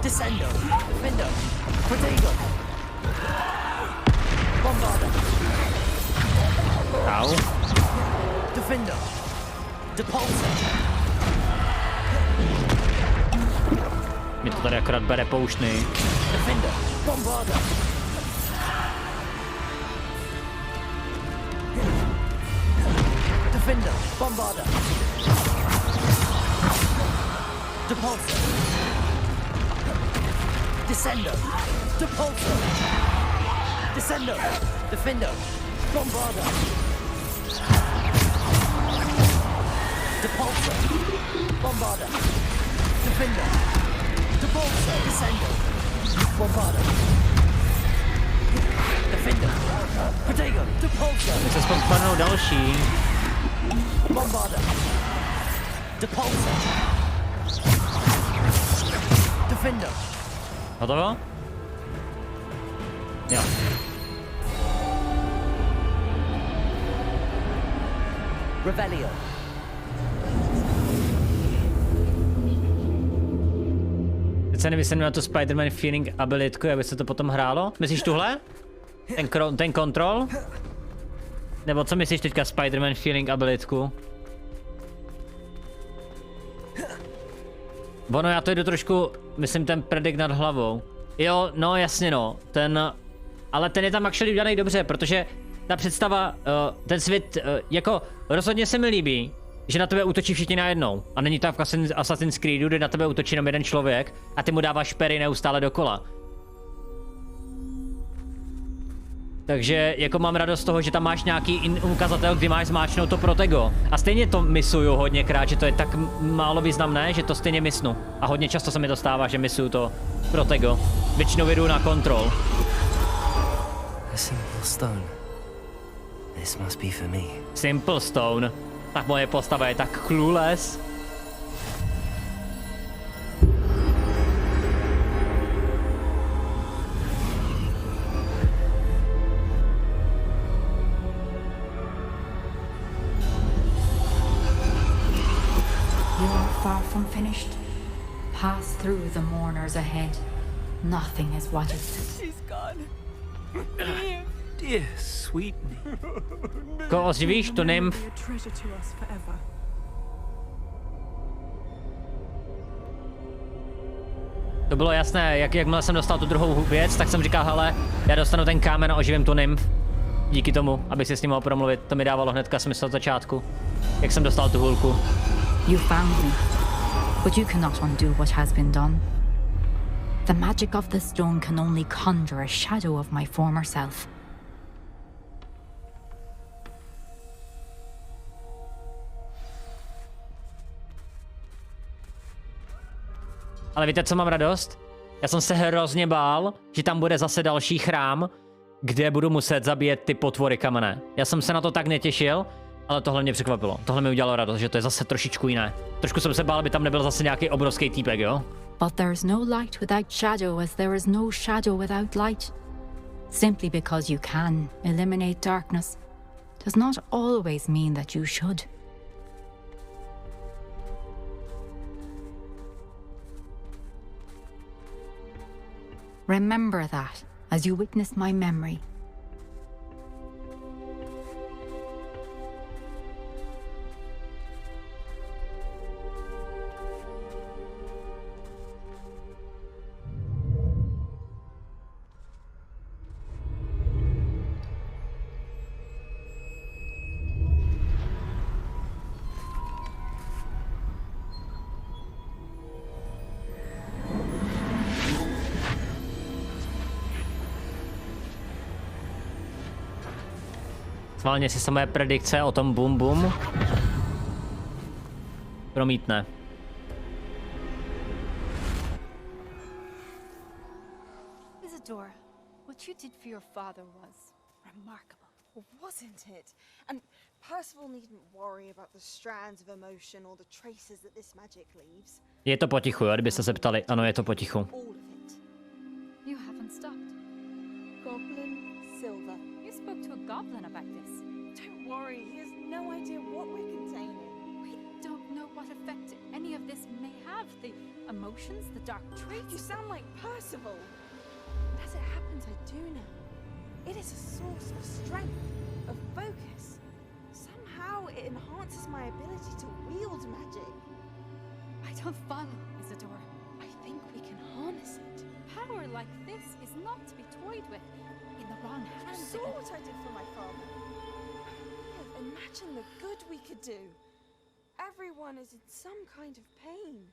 Descendo. Defender. Potato. Bombarda. Au. Defender. Depulso. Mi to tady akorát bere pouštný. Defender. Bombarda. Defender. Bombarda. Depulso. Descendo. Depulso. Descendo. Defender. Bombarda. Depulso. Bombarda. Defender. Depulso. Descendo. Bombarda. Defender. Potato. Depulso. My se aspoň padnou další. Bombarda. Depulso. Defender. Hotovo? Jo. Revelio. Teď se nevysvětlím na to Spider-Man feeling abilitku, aby se to potom hrálo. Myslíš tuhle? Ten kontrol? Nebo co myslíš teďka Spider-Man feeling abilitku? Ono, já to jdu trošku, myslím ten predict nad hlavou. Jo, no jasně no, ale ten je tam actually udělaný dobře, protože ta představa, ten svět, jako rozhodně se mi líbí, že na tebe útočí všichni najednou. A není to v Assassin's Creedu, kde na tebe útočí jenom jeden člověk a ty mu dáváš pery neustále dokola. Takže jako mám radost z toho, že tam máš nějaký ukazatel, kdy máš zmáčknout to protego. A stejně to misuju hodněkrát, že to je tak málo významné, že to stejně misnu. A hodně často se mi to stává, že misuju to protego. Většinou jdu na kontrol. A simple stone. This must be for me. Simple stone. Tak moje postava je tak clueless. You are far from finished. Pass through the mourners ahead. Nothing is what it is. She's gone. Dear sweet me. Koho ozvíš, tu nymf? To bylo jasné, jakmile jsem dostal tu druhou věc, tak jsem říkal, hele, já dostanu ten kámen a oživím tu nymf. Díky tomu, abych si s ním mohl promluvit, to mi dávalo hnedka smysl od začátku. jak jsem dostal tu hůlku. You found me, but you cannot undo what has been done. The magic of the stone can only conjure a shadow of my former self. Ale víte, co mám radost? Já jsem se hrozně bál, že tam bude zase další chrám, kde budu muset zabíjet ty potvory kamenné. Já jsem se na to tak netěšil, ale tohle mě překvapilo. Tohle mi udělalo radost, že to je zase trošičku jiné. Trošku jsem se bál, aby tam nebyl zase nějaký obrovský týpek, jo? But there is no light without shadow, as there is no shadow without light. Simply because you can eliminate darkness does not always mean that you should. Remember that as you witness my memory. Schválně si se moje predikce o tom boom boom promítne. Isadora, what you did for your father was remarkable, wasn't it? And Percival needn't worry about the strands of emotion or the traces that this magic leaves. Je to potichu, jo, kdybyste se ptali. Ano, je to potichu. All of it. You haven't stopped. Goblin Silver. You spoke to a goblin about this. Don't worry, he has no idea what we're containing. We don't know what effect any of this may have. The emotions, the dark traits. You sound like Percival. As it happens, I do know. It is a source of strength, of focus. Somehow it enhances my ability to wield magic. I don't follow, Isadora. I think we can harness it. Power like this is not to be toyed with. In the wrong hands. You saw what I did for my father. Imagine the good we could do. Everyone is in some kind of pain.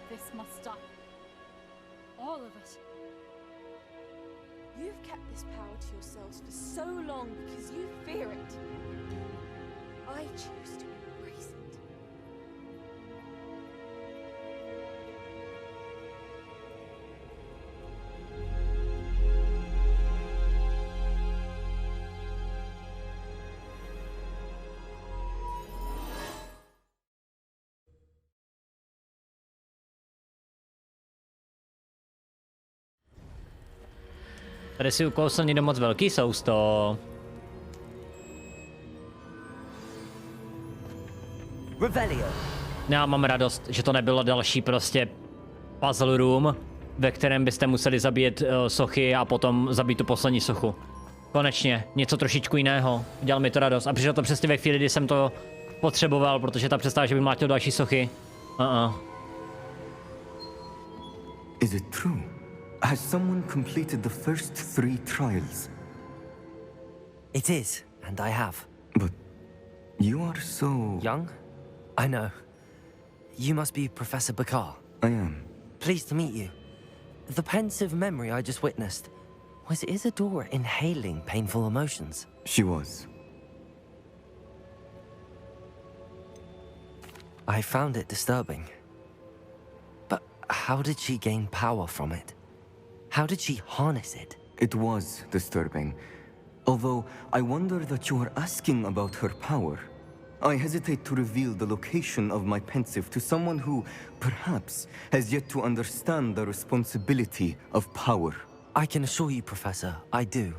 This must stop. All of it. You've kept this power to yourselves for so long because you fear it. I choose to embrace it. Tady si ukousl někdo moc velký sousto. Revelio. Já mám radost, že to nebylo další prostě puzzle room, ve kterém byste museli zabít sochy a potom zabít tu poslední sochu. Konečně, něco trošičku jiného. Udělal mi to radost. A přišlo to přesně ve chvíli, kdy jsem to potřeboval, protože ta představa, že by mlátil další sochy. Is it true? Has someone completed the first 3 trials? It is, and I have. But you are so... young? I know. You must be Professor Bakar. I am. Pleased to meet you. The pensive memory I just witnessed, was Isadora inhaling painful emotions? She was. I found it disturbing. But how did she gain power from it? How did she harness it? It was disturbing. Although I wonder that you are asking about her power. I hesitate to reveal the location of my pensive to someone who, perhaps, has yet to understand the responsibility of power. I can assure you, Professor, I do.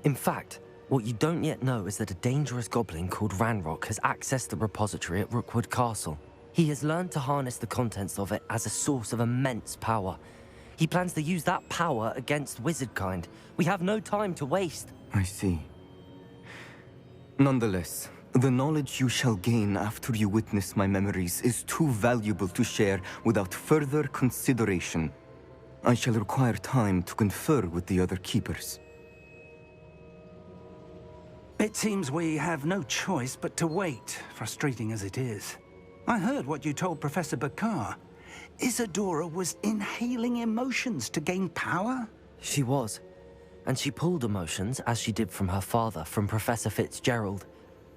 In fact, what you don't yet know is that a dangerous goblin called Ranrock has accessed the repository at Rookwood Castle. He has learned to harness the contents of it as a source of immense power. He plans to use that power against wizardkind. We have no time to waste. I see. Nonetheless, the knowledge you shall gain after you witness my memories is too valuable to share without further consideration. I shall require time to confer with the other keepers. It seems we have no choice but to wait, frustrating as it is. I heard what you told Professor Bakar. Isadora was inhaling emotions to gain power? She was. And she pulled emotions, as she did from her father, from Professor Fitzgerald,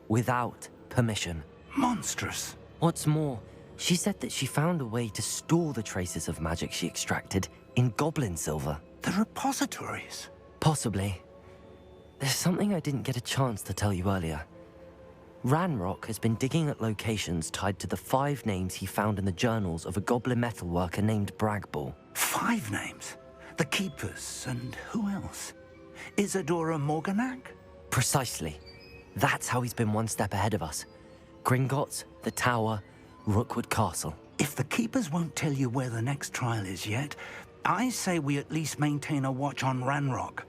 without permission. Monstrous. What's more, she said that she found a way to store the traces of magic she extracted in goblin silver. The repositories? Possibly. There's something I didn't get a chance to tell you earlier. Ranrock has been digging at locations tied to the 5 names he found in the journals of a goblin metalworker named Bragball. 5 names? The Keepers, and who else? Isadora Morganac? Precisely. That's how he's been one step ahead of us. Gringotts, the Tower, Rookwood Castle. If the Keepers won't tell you where the next trial is yet, I say we at least maintain a watch on Ranrock.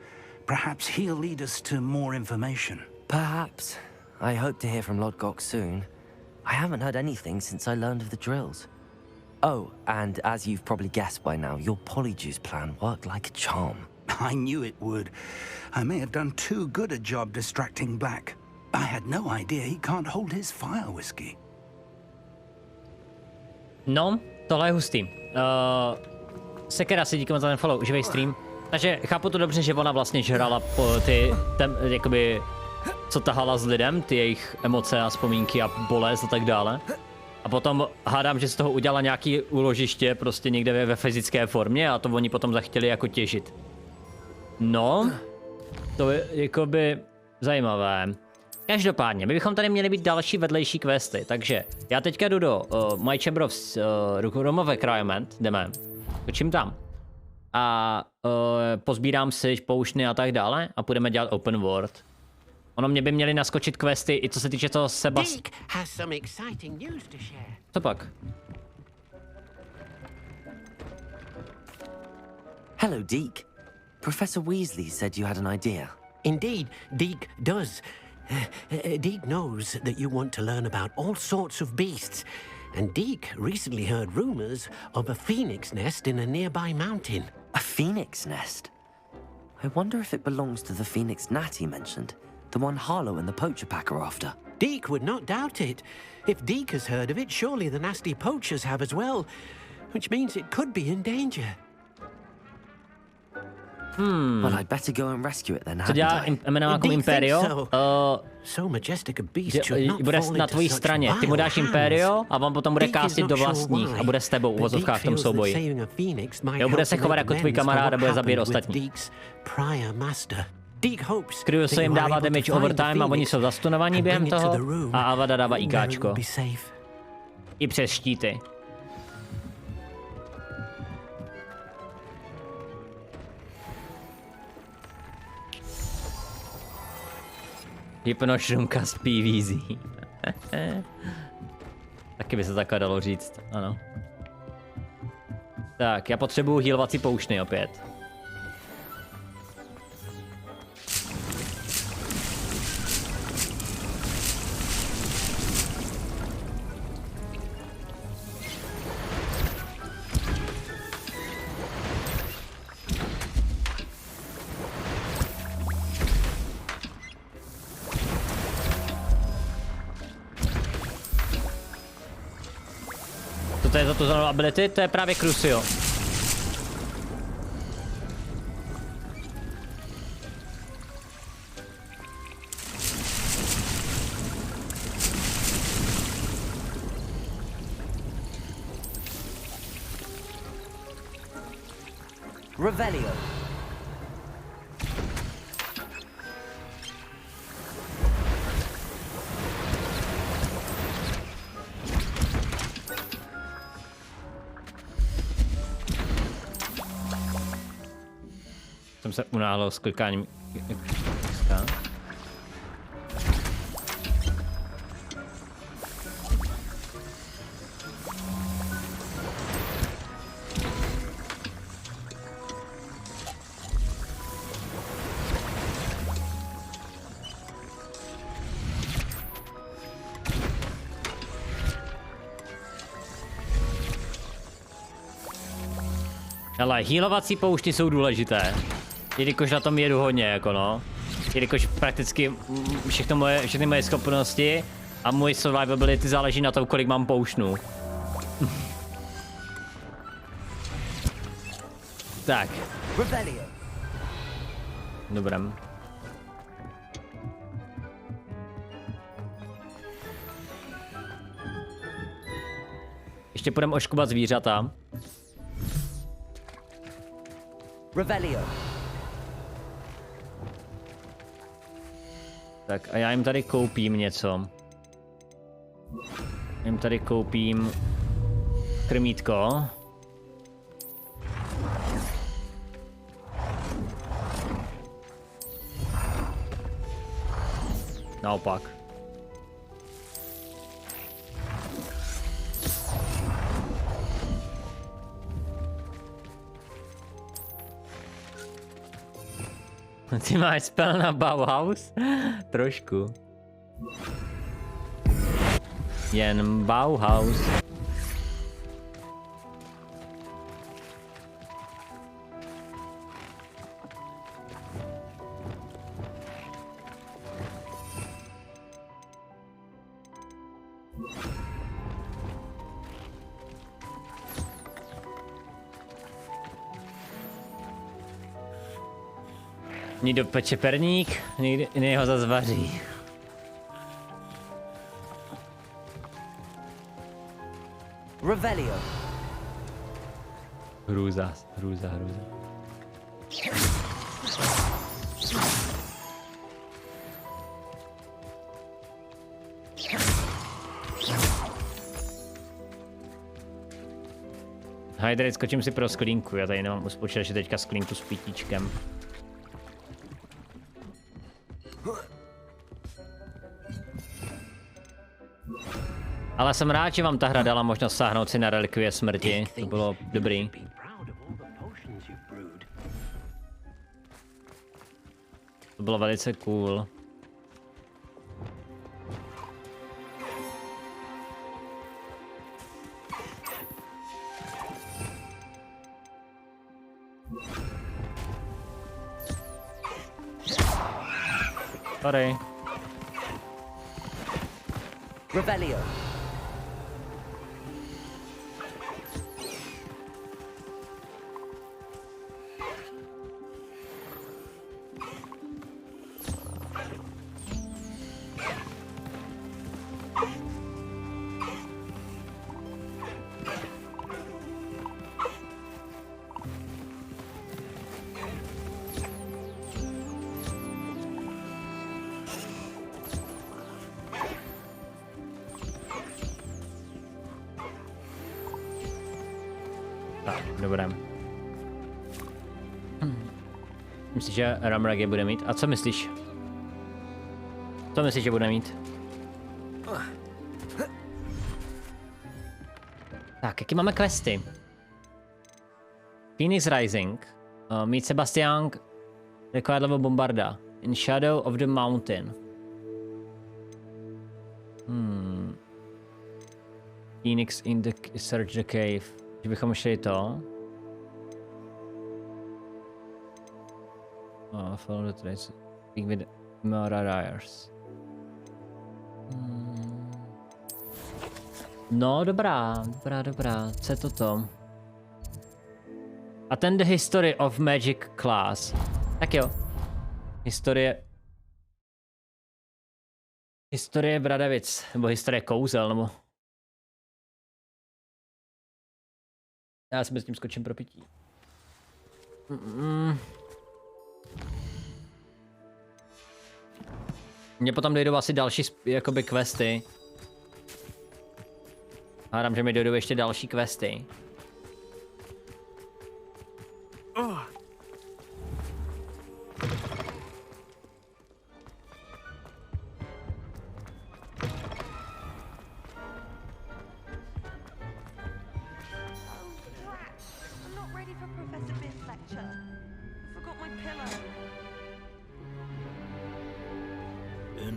Perhaps he'll lead us to more information. Perhaps. I hope to hear from Lodgok soon. I haven't heard anything since I learned of the drills. Oh, and as you've probably guessed by now, your Polyjuice plan worked like a charm. I knew it would. I may have done too good a job distracting Black. I had no idea he can't hold his fire whiskey. No, tohle je hustý. Sekera si díky moc za ten follow, uživej stream. Takže chápu to dobře, že ona vlastně žrala po jakoby, co tahala s lidem, ty jejich emoce a vzpomínky a bolest a tak dále. A potom hádám, že z toho udělala nějaký úložiště prostě někde ve fyzické formě a to oni potom zachtěli jako těžit. No, to je jakoby zajímavé. Každopádně, my bychom tady měli být další vedlejší questy, takže já teďka jdu do My Chamber of Room of Requirement, jdeme, točím tam. A pozbírám si poušny a tak dále a půjdeme dělat open world. Ono mě by měly naskočit questy i co se týče toho Co pak? Hello, Deke. Professor Weasley said you had an idea. Indeed, Deke does. Deke knows that you want to learn about all sorts of beasts. And Deke recently heard rumors of a phoenix nest in a nearby mountain. A phoenix nest? I wonder if it belongs to the phoenix gnat he mentioned. The one Harlow and the poacher pack are after. Deke would not doubt it. If Deke has heard of it, surely the nasty poachers have as well. Which means it could be in danger. Well, I'd better go and rescue it then, Co dělá jméno jako Imperio? Bude na tvojí straně. Ty mu dáš Imperio a on potom bude kástit do vlastních a bude s tebou v uvozovkách v tom souboji. Jo, bude se chovat jako tvůj kamarád a bude zabít ostatní. Kryuse jim dává damage overtime a oni jsou zastunovaní během toho a Avada dává IKčko. I přes štíty. Hypnošrumka z PVZ. Taky by se takhle dalo říct, ano. Tak, já potřebuju healovací poušny opět. To je za tu zelenou ability, to je právě Crucio. Revelio. Jsem se unáhlil s klikáním. Ale healovací poušty jsou důležité. Jelikož na tom jedu hodně, jako no. Jelikož prakticky všechny moje schopnosti a můj survivability záleží na tom, kolik mám poušnů. Tak. Dobré. Ještě půjdeme oškubat zvířata. Revelio. Tak a já jim tady koupím něco. Jim tady koupím krmítko. Naopak. Ty máš spell na Bauhaus? Trošku. Jen Bauhaus. Někdo peče perník, jiný ho zase vaří. Revelio. Hrůza. Hydrate, skočím si pro sklínku, já tady nemám uspočítat, že teďka sklínku s pitíčkem. Ale jsem rád, že vám ta hra dala možnost sáhnout si na relikvie smrti, to bylo dobrý. To bylo velice cool. Sorry. Revelio. Dobré. Myslíš, že Ramrak je bude mít? A co myslíš? Co myslíš, že bude mít? Tak, jaký máme questy? Phoenix Rising. Meet Sebastian required level bombarda. In Shadow of the Mountain. Phoenix in the search the cave. Že bychom šli to. Follow the trace. Speak with Marauders. No, dobrá. Co je toto? Attend the history of magic class. Tak jo. Historie bradavic. Nebo historie kouzel, nebo... Já si s tím skočím pro pití. Mně potom dojdou asi další jakoby questy. Hádám, že mi dojdou ještě další questy.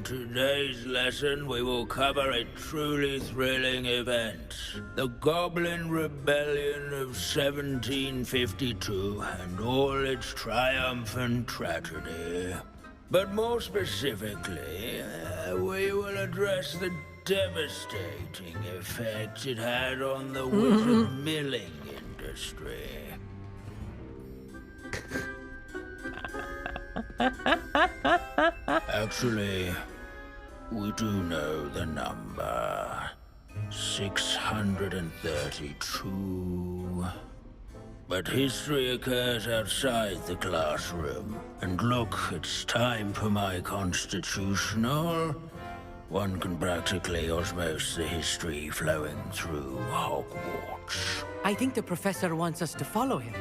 In today's lesson, we will cover a truly thrilling event. The Goblin Rebellion of 1752 and all its triumphant tragedy. But more specifically, we will address the devastating effect it had on the wizard milling industry. Actually, we do know the number. 632. But history occurs outside the classroom. And look, it's time for my constitutional. One can practically osmose the history flowing through Hogwarts. I think the professor wants us to follow him.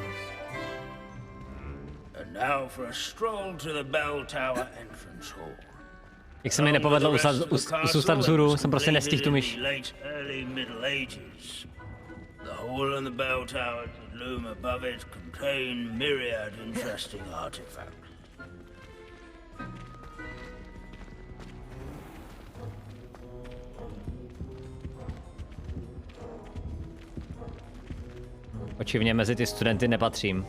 And now for a stroll to the bell tower entrance hall. Jak se mi nepovedlo usůstat vzhůru, jsem prostě nestihl tu myš. The hall and the bell tower that loom above it contain myriad interesting artifacts. Očivně mezi ty studenty nepatřím.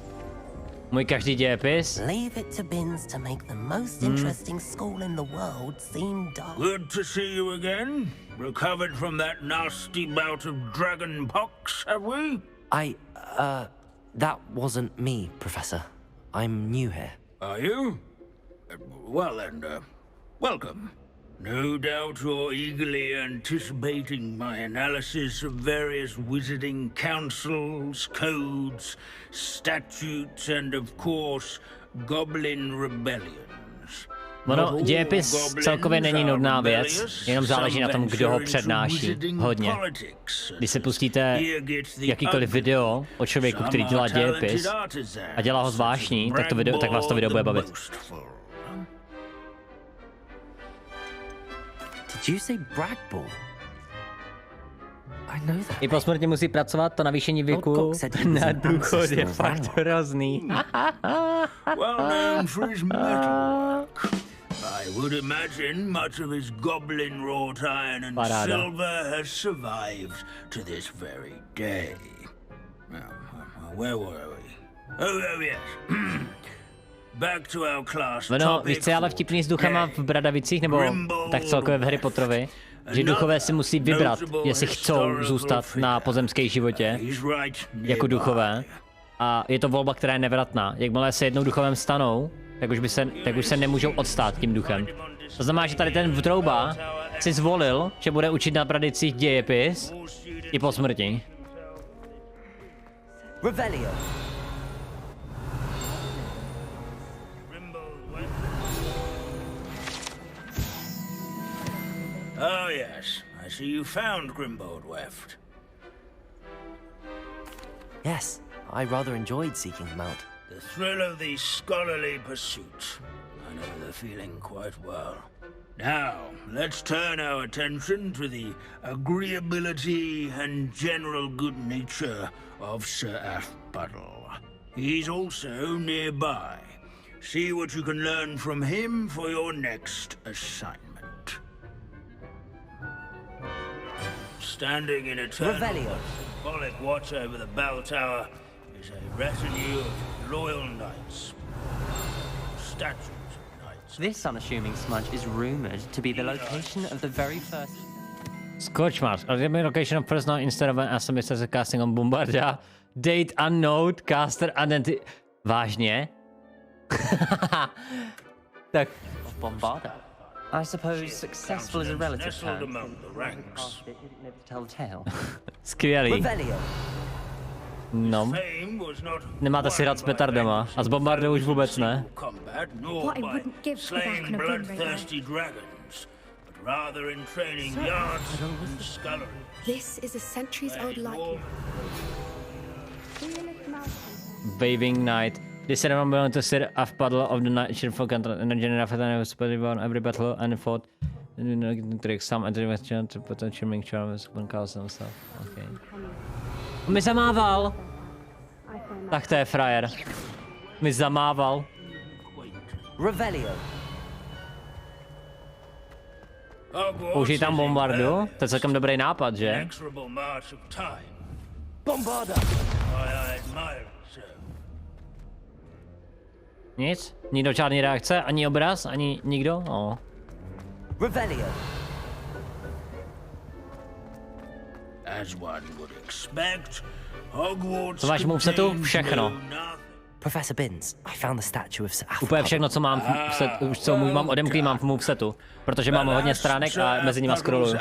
Můj každý dějepis. Leave it to Bins to make the most interesting school in the world seem dull. Good to see you again. Recovered from that nasty bout of dragon pox, have we? That wasn't me, Professor. I'm new here. Are you? Well then, welcome. No doubt you're eagerly anticipating my analysis of various wizarding councils, codes, statutes, and of course, goblin rebellions. Ono, dějepis celkově není nudná věc, jenom záleží na tom, kdo ho přednáší. Hodně. Když se pustíte jakýkoliv video o člověku, který dělá dějepis a dělá ho zvláštní, tak vás to video bude bavit. Did you say Bragball? I know that. I po smrti musí pracovat, to navýšení věku na důchod je fakt hrozný. Well known for his metalwork. I would imagine much of his goblin wrought iron and silver has survived to this very day. Where were we? Oh yes. Back to our class. No, víš co je ale vtipný s duchama v Bradavicích, nebo tak celkově v Harry Potterovi, že duchové si musí vybrat, jestli chcou zůstat na pozemském životě jako duchové. A je to volba, která je nevratná. Jakmile se jednou duchovem stanou, tak už se nemůžou odstát tím duchem. To znamená, že tady ten vtrouba si zvolil, že bude učit na Bradavicích dějepis i po smrti. Revelio. Oh yes, I see you found Grimbold Weft. Yes, I rather enjoyed seeking him out. The thrill of these scholarly pursuits. I know the feeling quite well. Now, let's turn our attention to the agreeability and general good nature of Sir Aphbuttle. He's also nearby. See what you can learn from him for your next assignment. Standing in eternal symbolic watch over the bell tower is a retinue of loyal knights, statues of knights. This unassuming smudge is rumored to be the location of the very first... Scorchmarks. Are the location of first known instead of an SMS as a casting on Bombardia? Date unknown, caster identity... Vážně? Tak... Bombarda. I suppose successful is a relative term. Among the ranks. Skvělý. No. Nemáte si hrát s petardama. A s bombardou už vůbec ne. Waving Knight. This ceremony belonged to Sir Aphbuttle of the Night for control energy and Aphbuttle was spread on every battle and fought. Some entry to potential make charms when chaos himself. Okay. Mi zamával. Tak to je frajer. Mi zamával. Revelio. Použij tam bombardu, to je celkem dobrý nápad, že? Bombarda! Nic? Nikdo žádný reakce? Ani obraz? Ani nikdo? No. Revelio. As one would expect, Hogwarts To máš v movesetu? Všechno. Professor Binns, I found the statue of Sir Úplně všechno, co mám, co mám odemklý, mám v movesetu. Protože mám hodně stránek a mezi nimi scrolluju.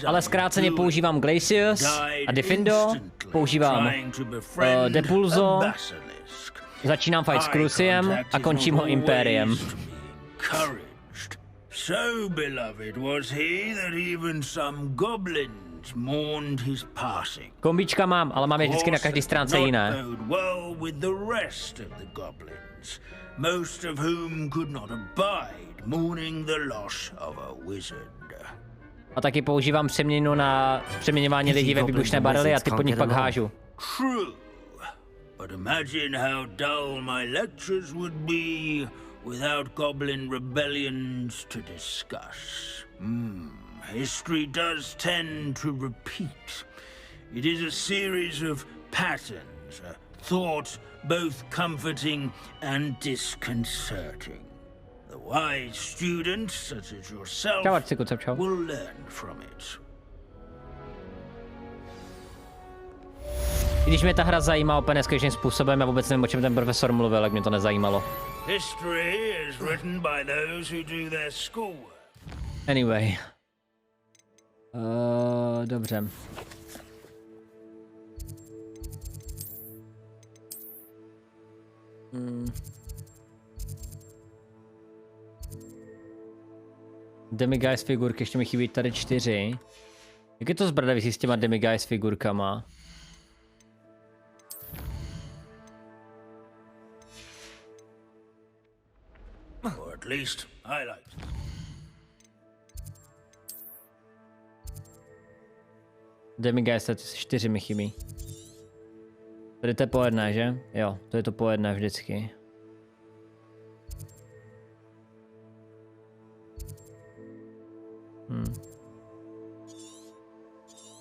Ale zkráceně používám Glacius a Diffindo, používám Depulso, začínám fight s Cruciem a končím ho Impériem. So beloved was he that even some goblins mourned his passing. Kombička mám, ale mám je vždycky na každé stránce jiné. Well with the rest of the goblins, most of whom could not abide mourning the loss of a wizard. A taky používám přeměnu na přeměňování lidí ve výbušné barely a ty pod nich pak hážu. True, but imagine how dull my lectures would be without goblin rebellions to discuss. History does tend to repeat. It is a series of patterns, a thought both comforting and disconcerting. The wise students, such as yourself, will learn from it. I když mě ta hra zajímá úplně neskutečným způsobem, já vůbec nevím, o čem ten profesor mluvil, jak mě to nezajímalo. History is written by those who do their schoolwork. Anyway. Dobře. Demiguise figurky, ještě mi chybí tady 4. Jak je to zbrdavý s těma Demiguise figurkama? Or at least I like. Demiguise 4 mi chybí. Tady to je po jedné, že? Jo, to je to po jedné vždycky.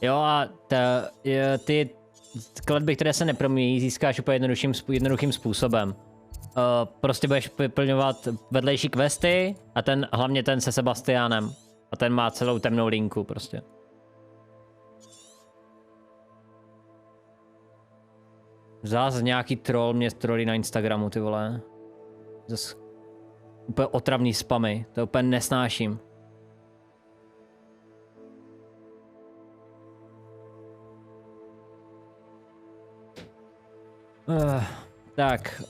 Jo a ty kletby, které se nepromíjí, získáš úplně jednoduchým způsobem. Prostě budeš vyplňovat vedlejší questy a hlavně ten se Sebastianem. A ten má celou temnou linku prostě. Zás nějaký troll mě trolí na Instagramu, ty vole. Zas úplně otravný spamy, to úplně nesnáším. Tak.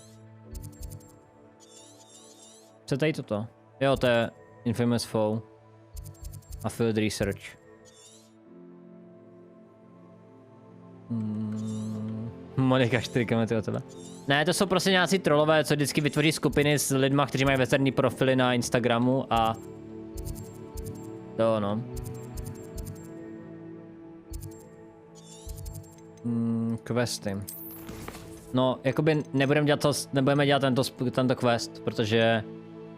Co tady toto? Jo, to je Infamous Foe. A Field Research. Monika 4 km od tebe. Ne, to jsou prostě nějací trollové, co vždycky vytvoří skupiny s lidma, kteří mají veřejný profily na Instagramu a... To no. Questy. No, jakoby nebudeme dělat tento quest, protože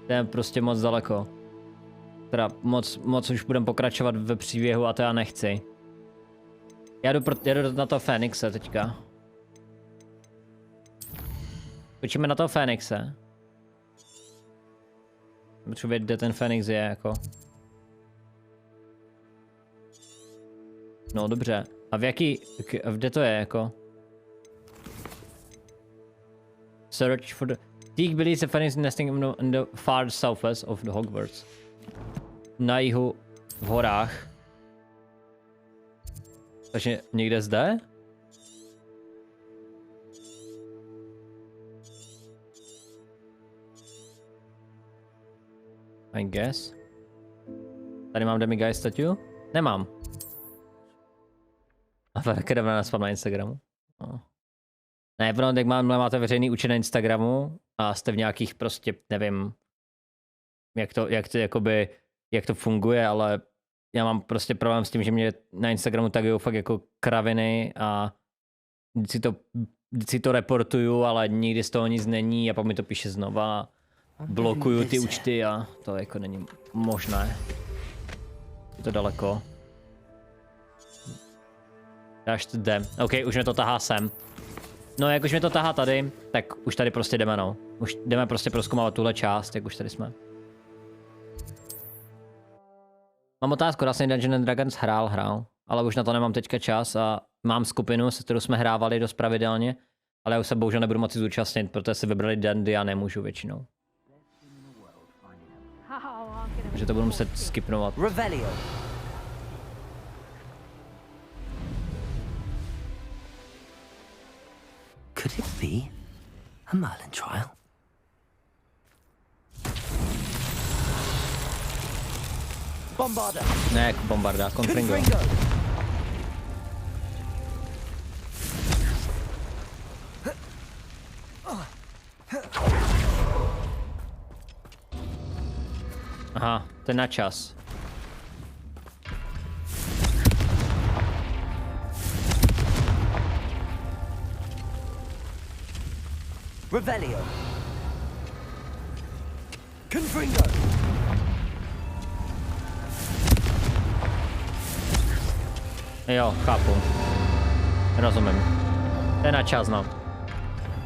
to je prostě moc daleko. Teda moc už budeme pokračovat ve příběhu a to já nechci. Já jdu na toho Fénixe teďka. Počíme na toho Fénixe. Potřebuji vědět, kde ten Fénix je, jako. No dobře. A kde to je, jako? Search for the... Teak believes the Phoenix nesting in the far southwest of the Hogwarts. Na jihu v horách. Takže někde zde? I guess. Tady mám Demiguise statue? Nemám. A Varkedavna naspam na Instagramu. No. Ne, jak máte veřejný účet na Instagramu a jste v nějakých prostě, nevím, jak to funguje, ale já mám prostě problém s tím, že mě na Instagramu tagujou fakt jako kraviny a vždycky si to reportuju, ale nikdy z toho nic není a pak mi to píše znova. blokuju ty účty a to jako není možné. Je to daleko. Až to jde. OK, už mě to tahá sem. No, jak už mě to tahá tady, tak už tady prostě jdeme, no. Už jdeme prostě prozkoumávat tuhle část, jak už tady jsme. Mám otázku, já jsem Dungeons and Dragons hrál, ale už na to nemám teďka čas a mám skupinu, se kterou jsme hrávali dost pravidelně, ale já už se bohužel nebudu moci zúčastnit, protože si vybrali dandy a nemůžu většinou. Takže to budu muset skipnovat. Could it be a Merlin trial? Bombarda. Ne, jako bombarda, Confringo. Aha, to je na čas. Revelio. Confringo. Jo, chápu. Rozumím. To je na čas, no.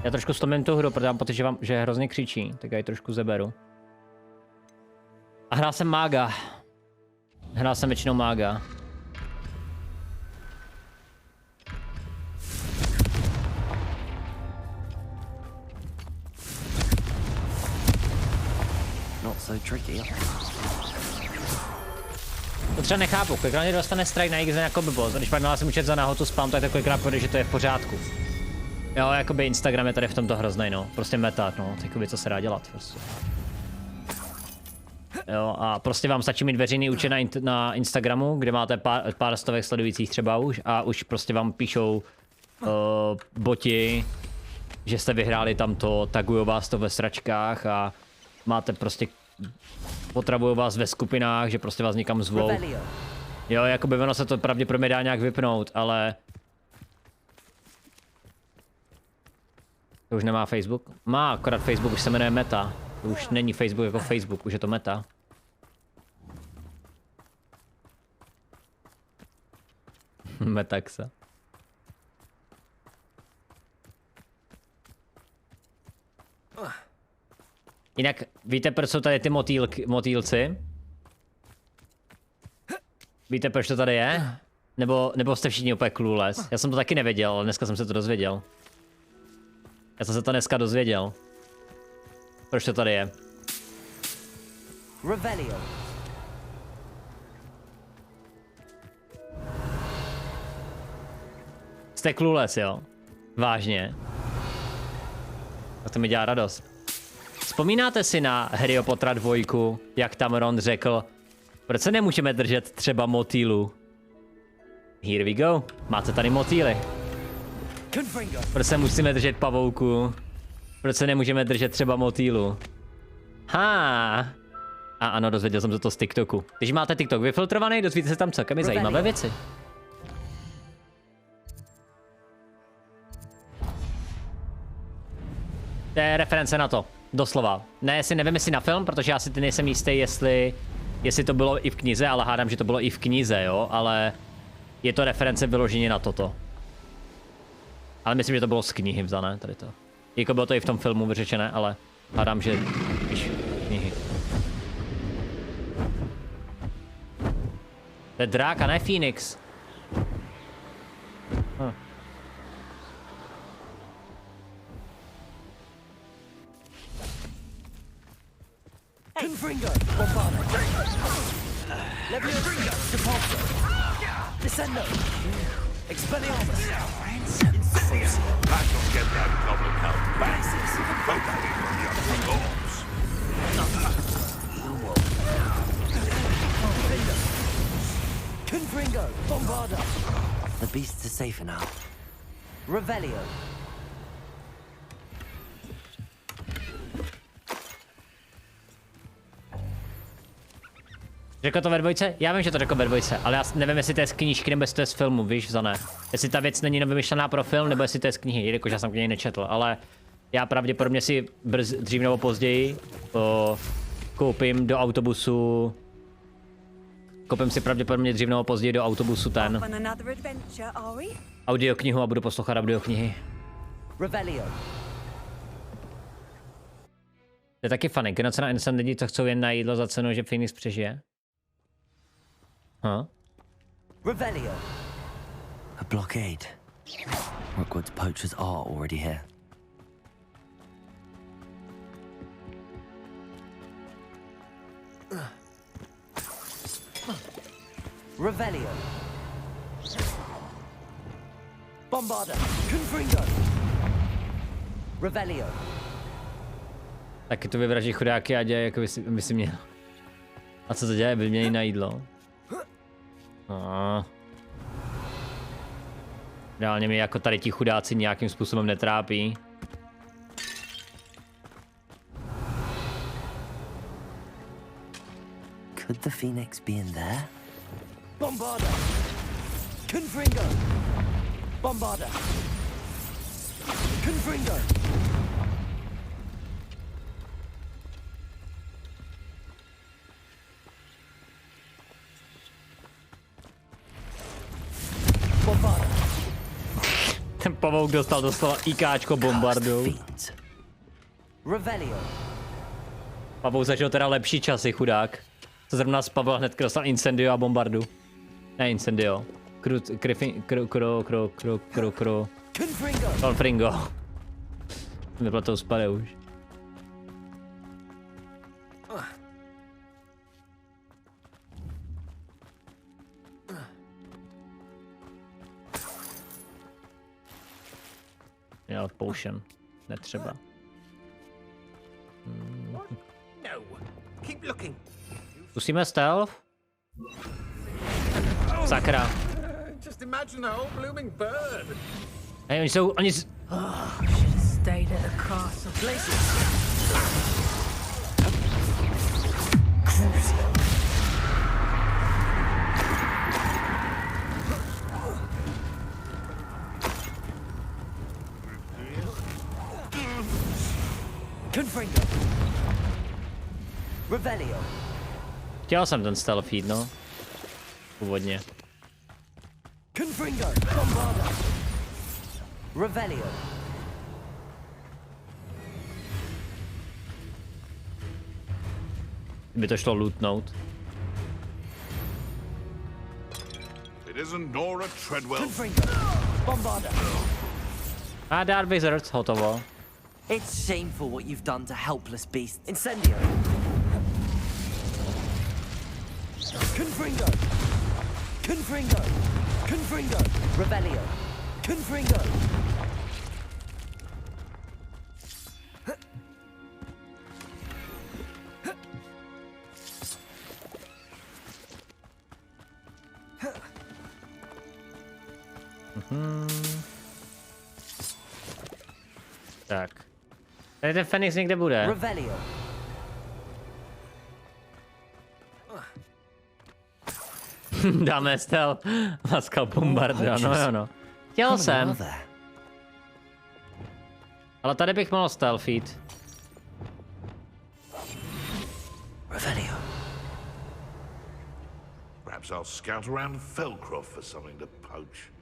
Já trošku stomím tu hru, protože mám pocit, že hrozně křičí, tak já ji trošku zeberu. A hrál jsem mága. Hrál jsem většinou mága. Not so tricky. To třeba nechápu, kolikrát mě dostane strike na XZ jako blbost, a když pak nalásím účet za nahotu spam, tak kolikrát půjde, že to je v pořádku. Jo, jakoby Instagram je tady v tomto hroznej, no. Prostě meta, no. Jakoby co se dá dělat, prostě. Jo, a prostě vám stačí mít veřejný účet na Instagramu, kde máte pár stovek sledujících třeba už, a už prostě vám píšou boti, že jste vyhráli tamto, tagujou vás to ve sračkách a máte prostě, potravujou vás ve skupinách, že prostě vás někam zvou. Jo, jakoby ono se to pravděpodobně dá nějak vypnout, ale... To už nemá Facebook? Má, akorát Facebook už se jmenuje Meta. To už není Facebook jako Facebook, už je to Meta. Metaxa. Jinak, víte, proč jsou tady ty motýlci? Víte, proč to tady je? Nebo jste všichni úplně clueless? Já jsem to taky nevěděl, ale dneska jsem se to dozvěděl. Já jsem se to dneska dozvěděl. Proč to tady je? Revelio. Jste clueless, jo? Vážně. A to mi dělá radost. Vzpomínáte si na Harryho Pottera 2, jak tam Ron řekl, proč se nemůžeme držet třeba motýlu? Here we go. Máte tady motýly. Proč se musíme držet pavouku? Proč se nemůžeme držet třeba motýlu? A ano, dozvěděl jsem se to z TikToku. Když máte TikTok vyfiltrovaný, dozvíte se tam celkem zajímavé věci. To je reference na to, doslova. Ne, nevím, jestli na film, protože já si nejsem jistý, jestli to bylo i v knize, ale hádám, že to bylo i v knize, jo, ale je to reference vyloženě na toto. Ale myslím, že to bylo z knihy vzané, tady to. Jako bylo to i v tom filmu vyřečené, ale hádám, že víš, knihy. To je drák a ne Phoenix. Confringo. Bombarda. Levio. Depulso. Descendo. Expelliarmus. I shall get that goblin help back. Put that in the other Confringo. Bombarda. The beasts are safer now. Revelio. Řekl to ve dvojce? Já vím, že to řekl ve dvojce, ale já nevím, jestli to je z knížky nebo jestli to je z filmu, víš, Zané. Jestli ta věc není vymyšlená pro film, nebo jestli to je z knihy, jakože já jsem knihy nečetl, ale Já pravděpodobně si dřív nebo později koupím do autobusu. Koupím si pravděpodobně dřív nebo později do autobusu ten audioknihu a budu poslouchat audioknihy. To je taky funny, kino cena instant lidi, co chcou jen na jídlo za cenu, že Phoenix přežije. Revelio. A blockade. Rookwood's poachers are already here. Revelio. Bombarda. Confringo. Revelio. Taky to vyvraží chudáky a děje, jako by si měl. A co to děje? Vymění na jídlo. Reálně mi jako tady ti chudáci nějakým způsobem netrápí. Could the Phoenix be in there? Bombarda. Confringo. Bombarda. Confringo. Ten pavouk dostal doslova IKčko bombardou. Pavouk zažil teda lepší časy, chudák. Co zrovna spadl hned dostal incendio a bombardu. Ne incendio. Confringo. Vyplatou spade už. Měl potion. Netřeba. Zkusíme stealth? Sakra. Hej, oni jsou... Confringo. Revelio. Chtěl jsem ten stealth feed, no. Původně. Confringo. Bombarda. Revelio. By to šlo lootnout. It isn't Nora Treadwell. Confringo. Bombarda. A Dark Wizards, hotovo. It's shameful what you've done to helpless beasts. Incendio. Confringo. Confringo. Confringo. Revelio. Confringo. Tak. Tady ten Fenix někde bude. Revelio. Dáme stel. Laskal bombarda, no jo no. Chtěl jsem. Ale tady bych mohl stealthit. Revelio. Perhaps I'll scout around Felcroft for something to poach.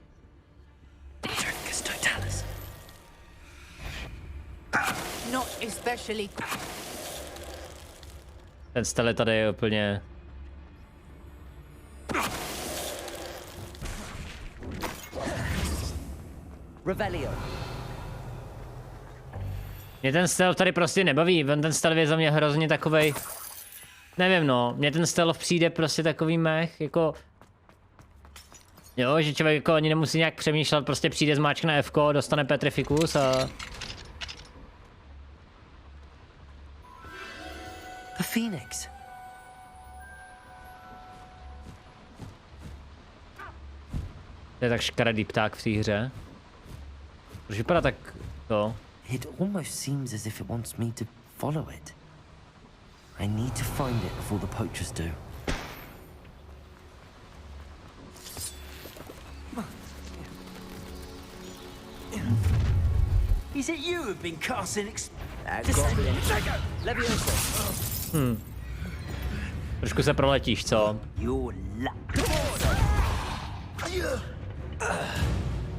Not especially. Ten stel tady je úplně... Revelio. Mě ten stealth tady prostě nebaví, ten stealth je za mě hrozně takovej... Nevím no, mně ten stealth přijde prostě takový mech, jako... Jo, že člověk jako ani nemusí nějak přemýšlet, prostě přijde, zmáčkne F-ko, dostane petrificus a... The Phoenix. To je tak škaredý pták v té hře. Proč vypadá tak to? It almost seems as if it wants me to follow it. I need to find it before the poachers do. Is it you who've been casting goblin? Trošku se proletíš, co?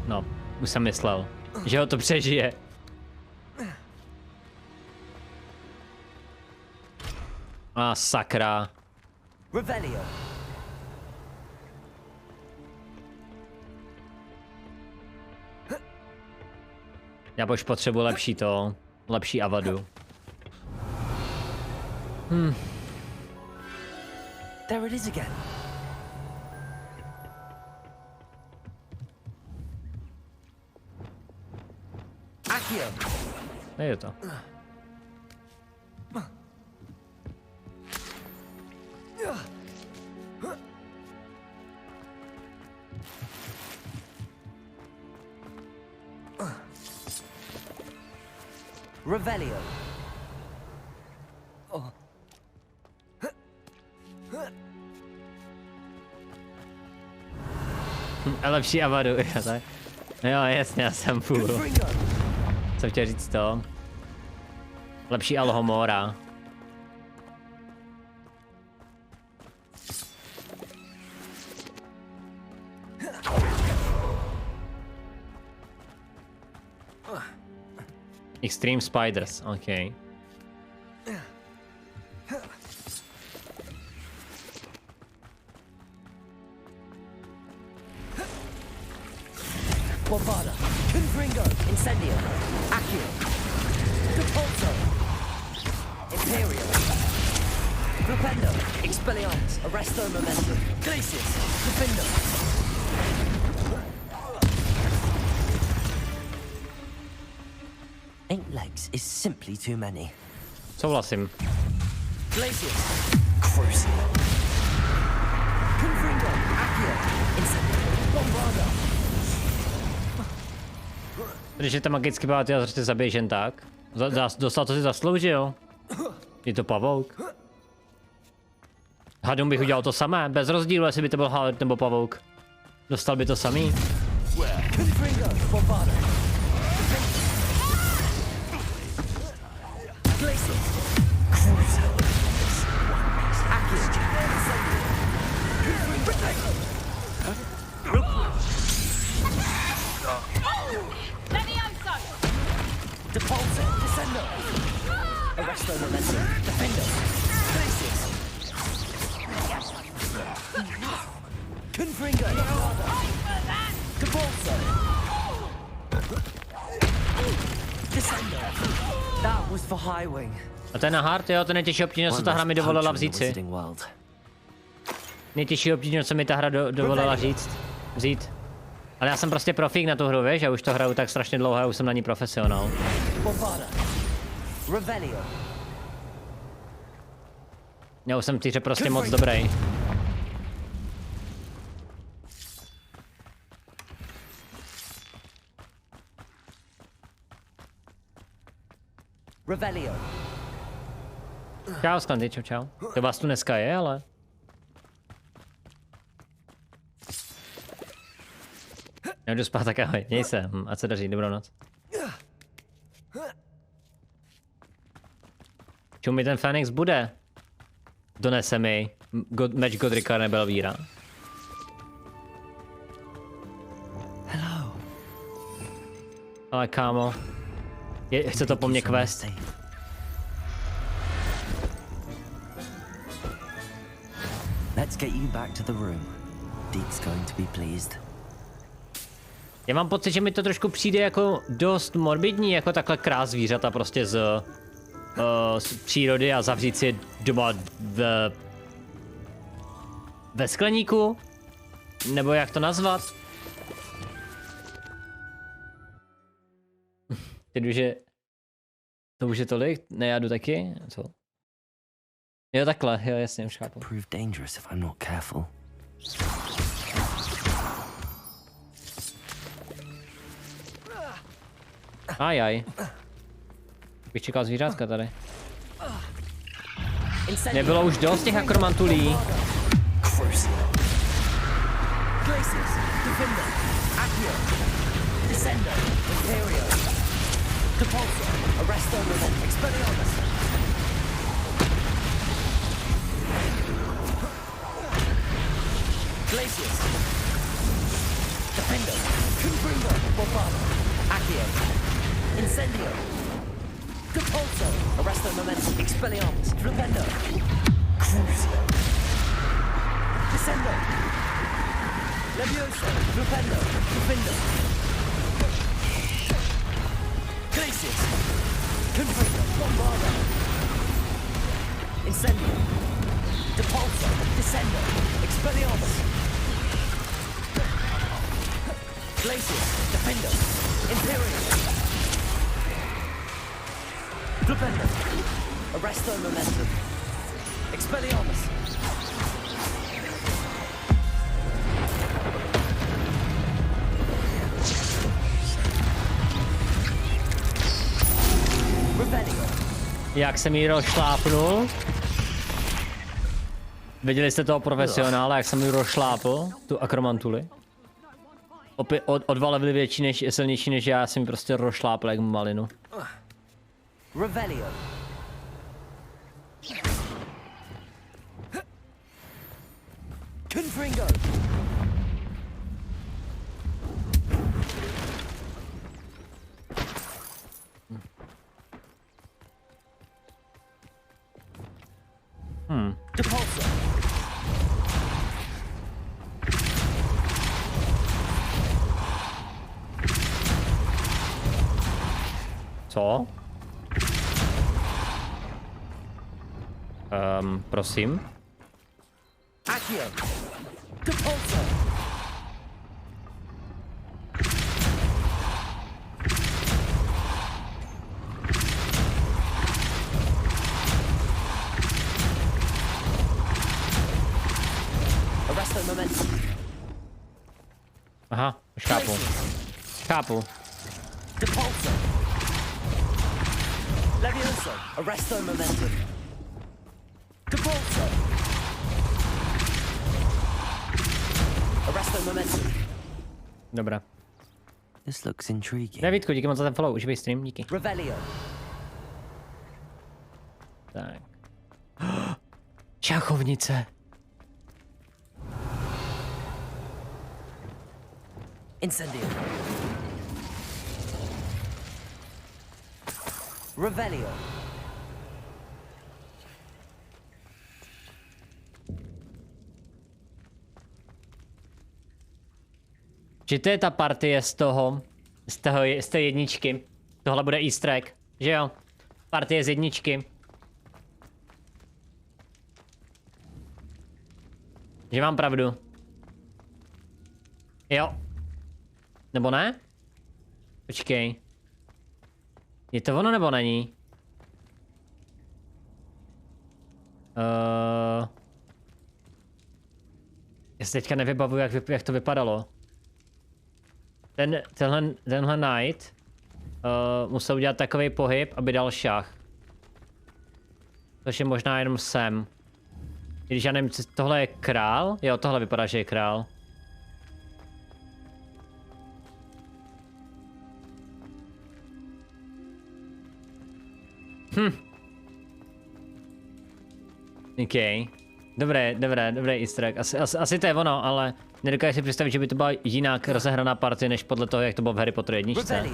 No, už jsem myslel, že ho to přežije. Sakra. Revelio. Já už potřebuji lepší avadu. There it is again. Accio. Je to. Revelio. A lepší avadu, tak. Jo, jasně, já jsem půl. Co chtěl říct to? Lepší alhomora. Extreme spiders, okay. Bombada, Confringo, Incendio, Accio, Depulso, Imperial, Flipendo, Expelliarmus, Arresto Momentum, Glacius, Defendo. 8 legs is simply too many. Souhlasím. Glacius, Crucial, Confringo, Accio, Incendio, Bombada. Když je to magicky bát, já zřejmě zabiješ jen tak. Dostal, co si zasloužil. Je to pavouk. Hadům bych udělal to samé, bez rozdílu, jestli by to byl had nebo pavouk. Dostal by to samý. Depulso, Descendo, Arresto Momentum, Defendo, Glacius, Confringo, Depulso, Descendo. That was for High Wing. A to je na hard, jo, to nejtěžší obtížně, co ta hra mi dovolila vzít si. Nejtěžší obtížně, co mi ta hra dovolila vzít. Ale já jsem prostě profík na tu hru, víš, já už to hraju tak strašně dlouho, já už jsem na ní profesionál. Já už jsem v týře prostě moc dobrý. Čau, Sklandy, čau. To vás tu dneska je, ale... Já jdu spát, tak ahoj, měj se, ať se daří, dobrou noc. Čemu mi ten Fénix bude? Donese mi meč Godrika nebyl víra. Hello. Ale kámo, chce to po mně quest. Let's get you back to the room. Deek's going to be pleased. Já mám pocit, že mi to trošku přijde jako dost morbidní, jako takhle krás zvířata prostě z přírody a zavřít si doma ve skleníku? Nebo jak to nazvat? Teď už je... To už je tolik? Ne, já jdu taky? Co? Jo, takhle, jo, jasně, už chápu. Prove dangerous if I'm not careful. Ajaj. Bych čekal zvířátka tady. Nebylo už dost těch akromantulí. Depulso, Arresto Momentum, Expelliarmus. Glacius. Defendo. Confringo. Bombado. Accio. Incendio. Depulso, Arresto Momentum, Expelliarmus. Flipendo. Crucio. Descendo. Levioso. Flipendo. Defendo. Glacius. Confringo. Bombado. Incendio. Depulso. Descendo. Expelliarmus. Glacius. Defendo. Imperial. Flipendo. Arresto Momentum. Expelliarmus. Revelio. Jak jsem jí rozšlápnul. Viděli jste toho profesionála, jak jsem jí rozšlápl, tu akromantuli. Opět o 2 levely větší než, silnější než já, jsem jí prostě rozšlápl jak malinu. Revelio. Confringo. Depulso. Co? Prosím. Accio. Depulso. Arresto Momentum. Aha, už chápu. Chápu. Depulso. Levioso. Arresto Momentum. Depulso. Arresto Momentum. Dobrá. This looks intriguing. Davidku, díky moc za ten follow, uživej stream, díky. Revelio. Tak. Šachovnice. Incendio. Revelio. Že to je ta partie z té jedničky. Tohle bude easter egg, že jo? Partie z jedničky. Že mám pravdu. Jo. Nebo ne? Počkej. Je to ono nebo není? Já si teďka nevybavuju, jak to vypadalo. Tenhle knight musel udělat takový pohyb, aby dal šach. Což je možná jenom sem. Když já nevím, tohle je král? Jo, tohle vypadá, že je král. OK. Dobré easter egg. Asi to je ono, ale nedokážu si představit, že by to byla jinak rozehraná partie, než podle toho, jak to bylo v Harry Potter jedničce.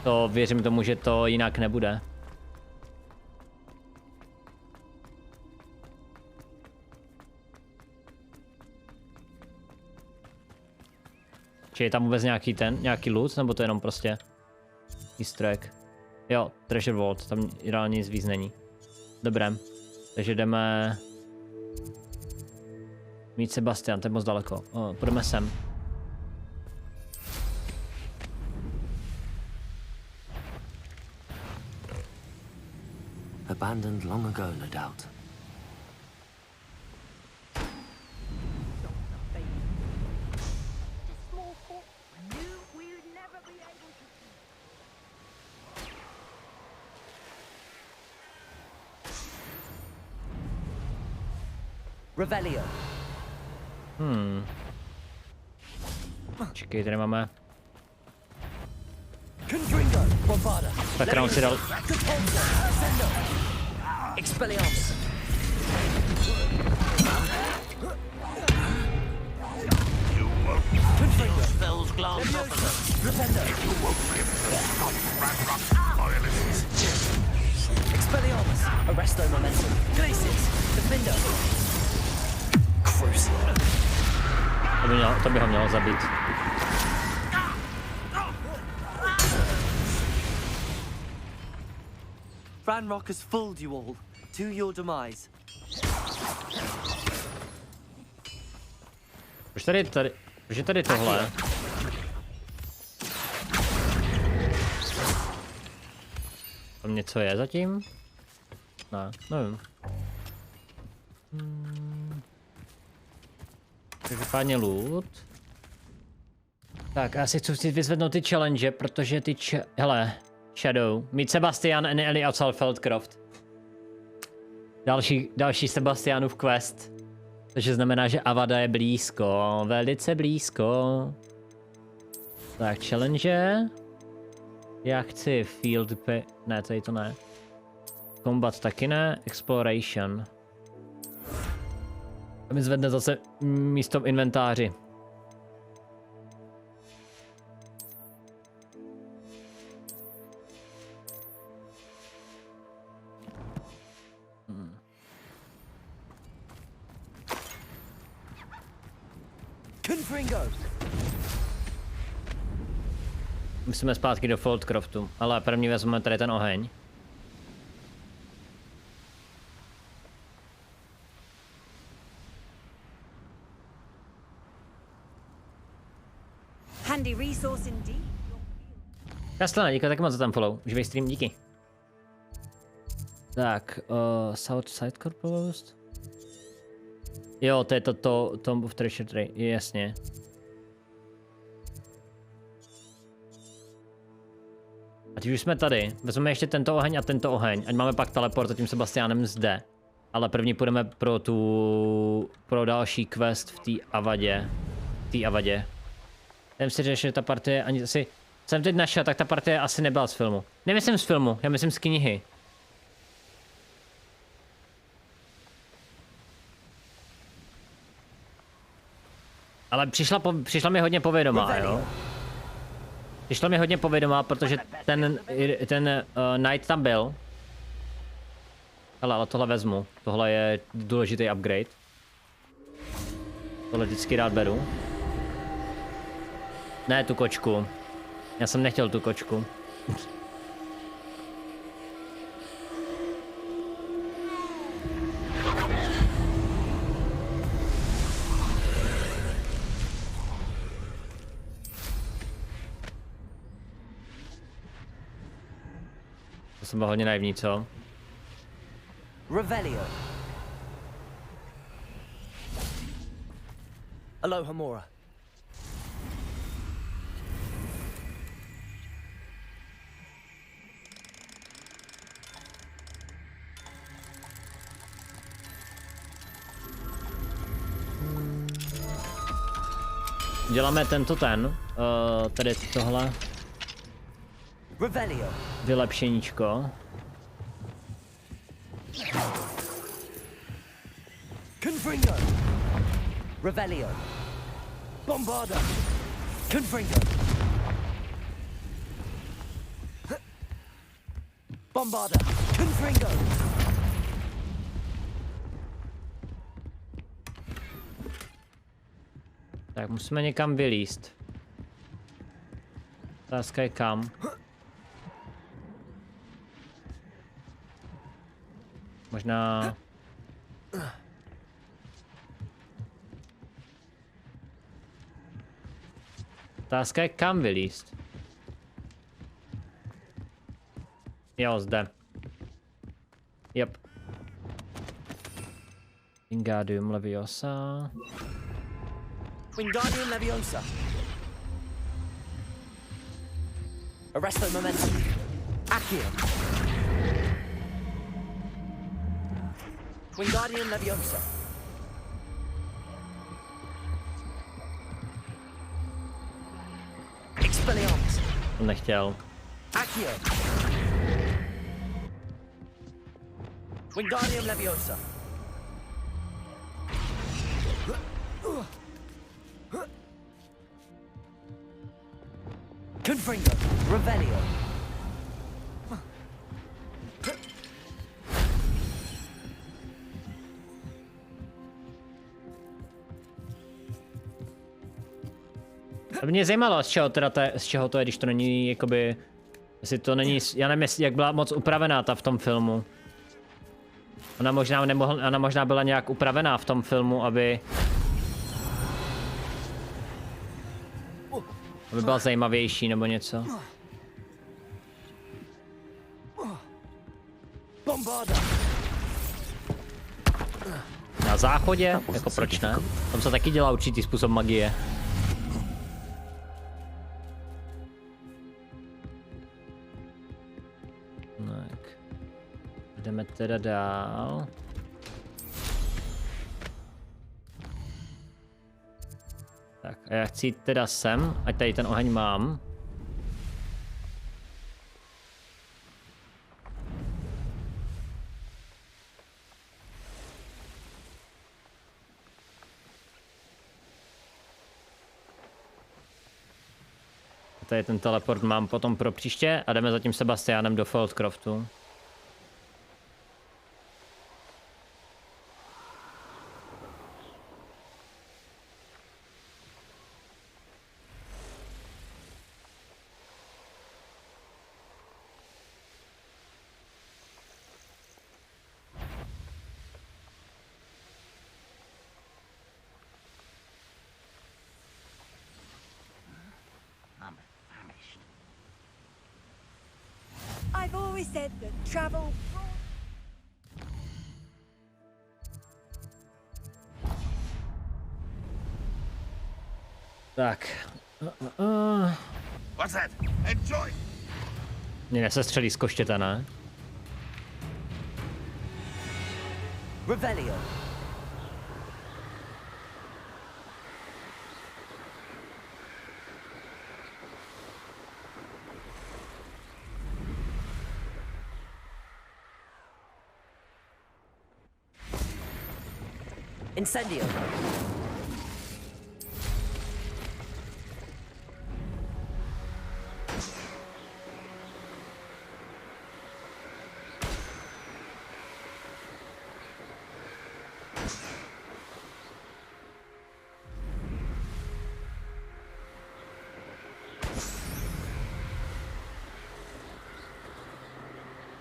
To věřím tomu, že to jinak nebude. Či je tam vůbec nějaký loot, nebo to je jenom prostě easter egg? Jo, Treasure Vault, tam reálně nic víc není. Dobré, takže jdeme mít Sebastian, to je moc daleko. Půjdeme sem. Abandoned long ago, no doubt. Revelio. Čekej, tady máme. Confringo. Tak on si dal... To by ho mělo zabít. Ranrock has fooled you all to your demise. Proč je tady tohle? Tam něco je zatím? Ne, nevím. Každopádně loot. Tak, já si chci vyzvednout ty challenge, protože ty hele, Shadow, meet Sebastian and Ellie outside Feldcroft. Další Sebastianův quest. Takže znamená, že Avada je blízko, velice blízko. Tak, challenge. Já chci field pay, ne, tady to ne. Combat taky ne, exploration. A mi zvedne zase místo v inventáři. Musíme zpátky do Feldcroftu, ale první vezmeme tady ten oheň. Handy resource indeed. Kastlana, díky taky moc za ten follow. Živej stream, díky. Tak, South Sidecar Post. Jo, to je to Tomb of Treasury, jasně. A teď už jsme tady, vezmeme ještě tento oheň a tento oheň, ať máme pak teleport za tím Sebastianem zde. Ale první půjdeme pro další quest v té Avadě. Jsem si řešil, že ta partie ani asi, jsem teď našel, tak ta partie asi nebyla z filmu. Nemyslím z filmu, já myslím z knihy. Ale přišla mi hodně povědomá, jo. Přišla mi hodně povědomá, protože ten Knight tam byl. Ale tohle vezmu. Tohle je důležitý upgrade. Tohle vždycky rád beru. Ne tu kočku. Já jsem nechtěl tu kočku. To jsem byl hodně naivní, co? Revelio. Aloha Mora. Děláme tady tohle. Revelio. Vylepšeníčko. Confringo. Revelio. Bombarda. Confringo. Bombarda. Confringo. Tak musíme někam vylízt. Otázka je kam. Možná... Otázka je kam vylízt. Jo, zde. Yep. Wingardium Leviosa. Wingardium Leviosa. Arresto Momentum. Accio. Wingardium Leviosa. Expelliarmus. Nechtěl. Accio. Accio. Wingardium Leviosa. Confringo. Revelio. Mě zajímalo, z čeho to je, když to není, jakoby, jestli to není, já nevím, jak byla moc upravená ta v tom filmu. Ona možná byla nějak upravená v tom filmu, aby byla zajímavější nebo něco. Na záchodě? Jako proč ne? Tam se taky dělá určitý způsob magie. Tak. Jdeme teda dál. Tak a já chci jít teda sem, ať tady ten oheň mám. Tady ten teleport mám potom pro příště a jdeme za tím Sebastianem do Feldcroftu. I've always said that travel. Tak. What's that? Enjoy. Mě nesestřelí z koštěta, ne? Revelio. Incendio.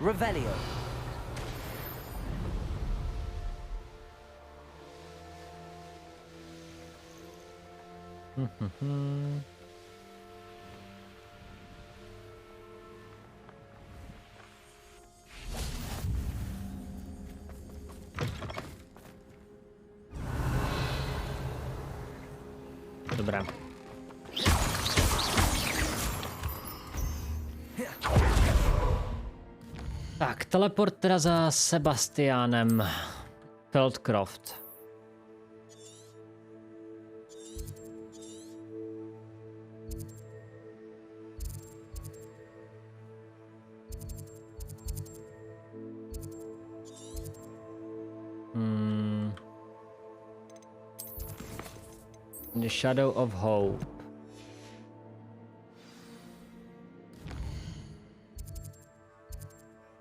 Revelio. Dobrá. Tak, teleport teda za Sebastianem. Feldcroft. The Shadow of Hope.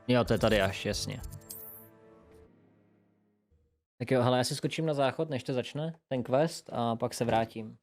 Jo, to je tady až, jasně. Tak jo, hele, já si skočím na záchod, než to začne, ten quest, a pak se vrátím.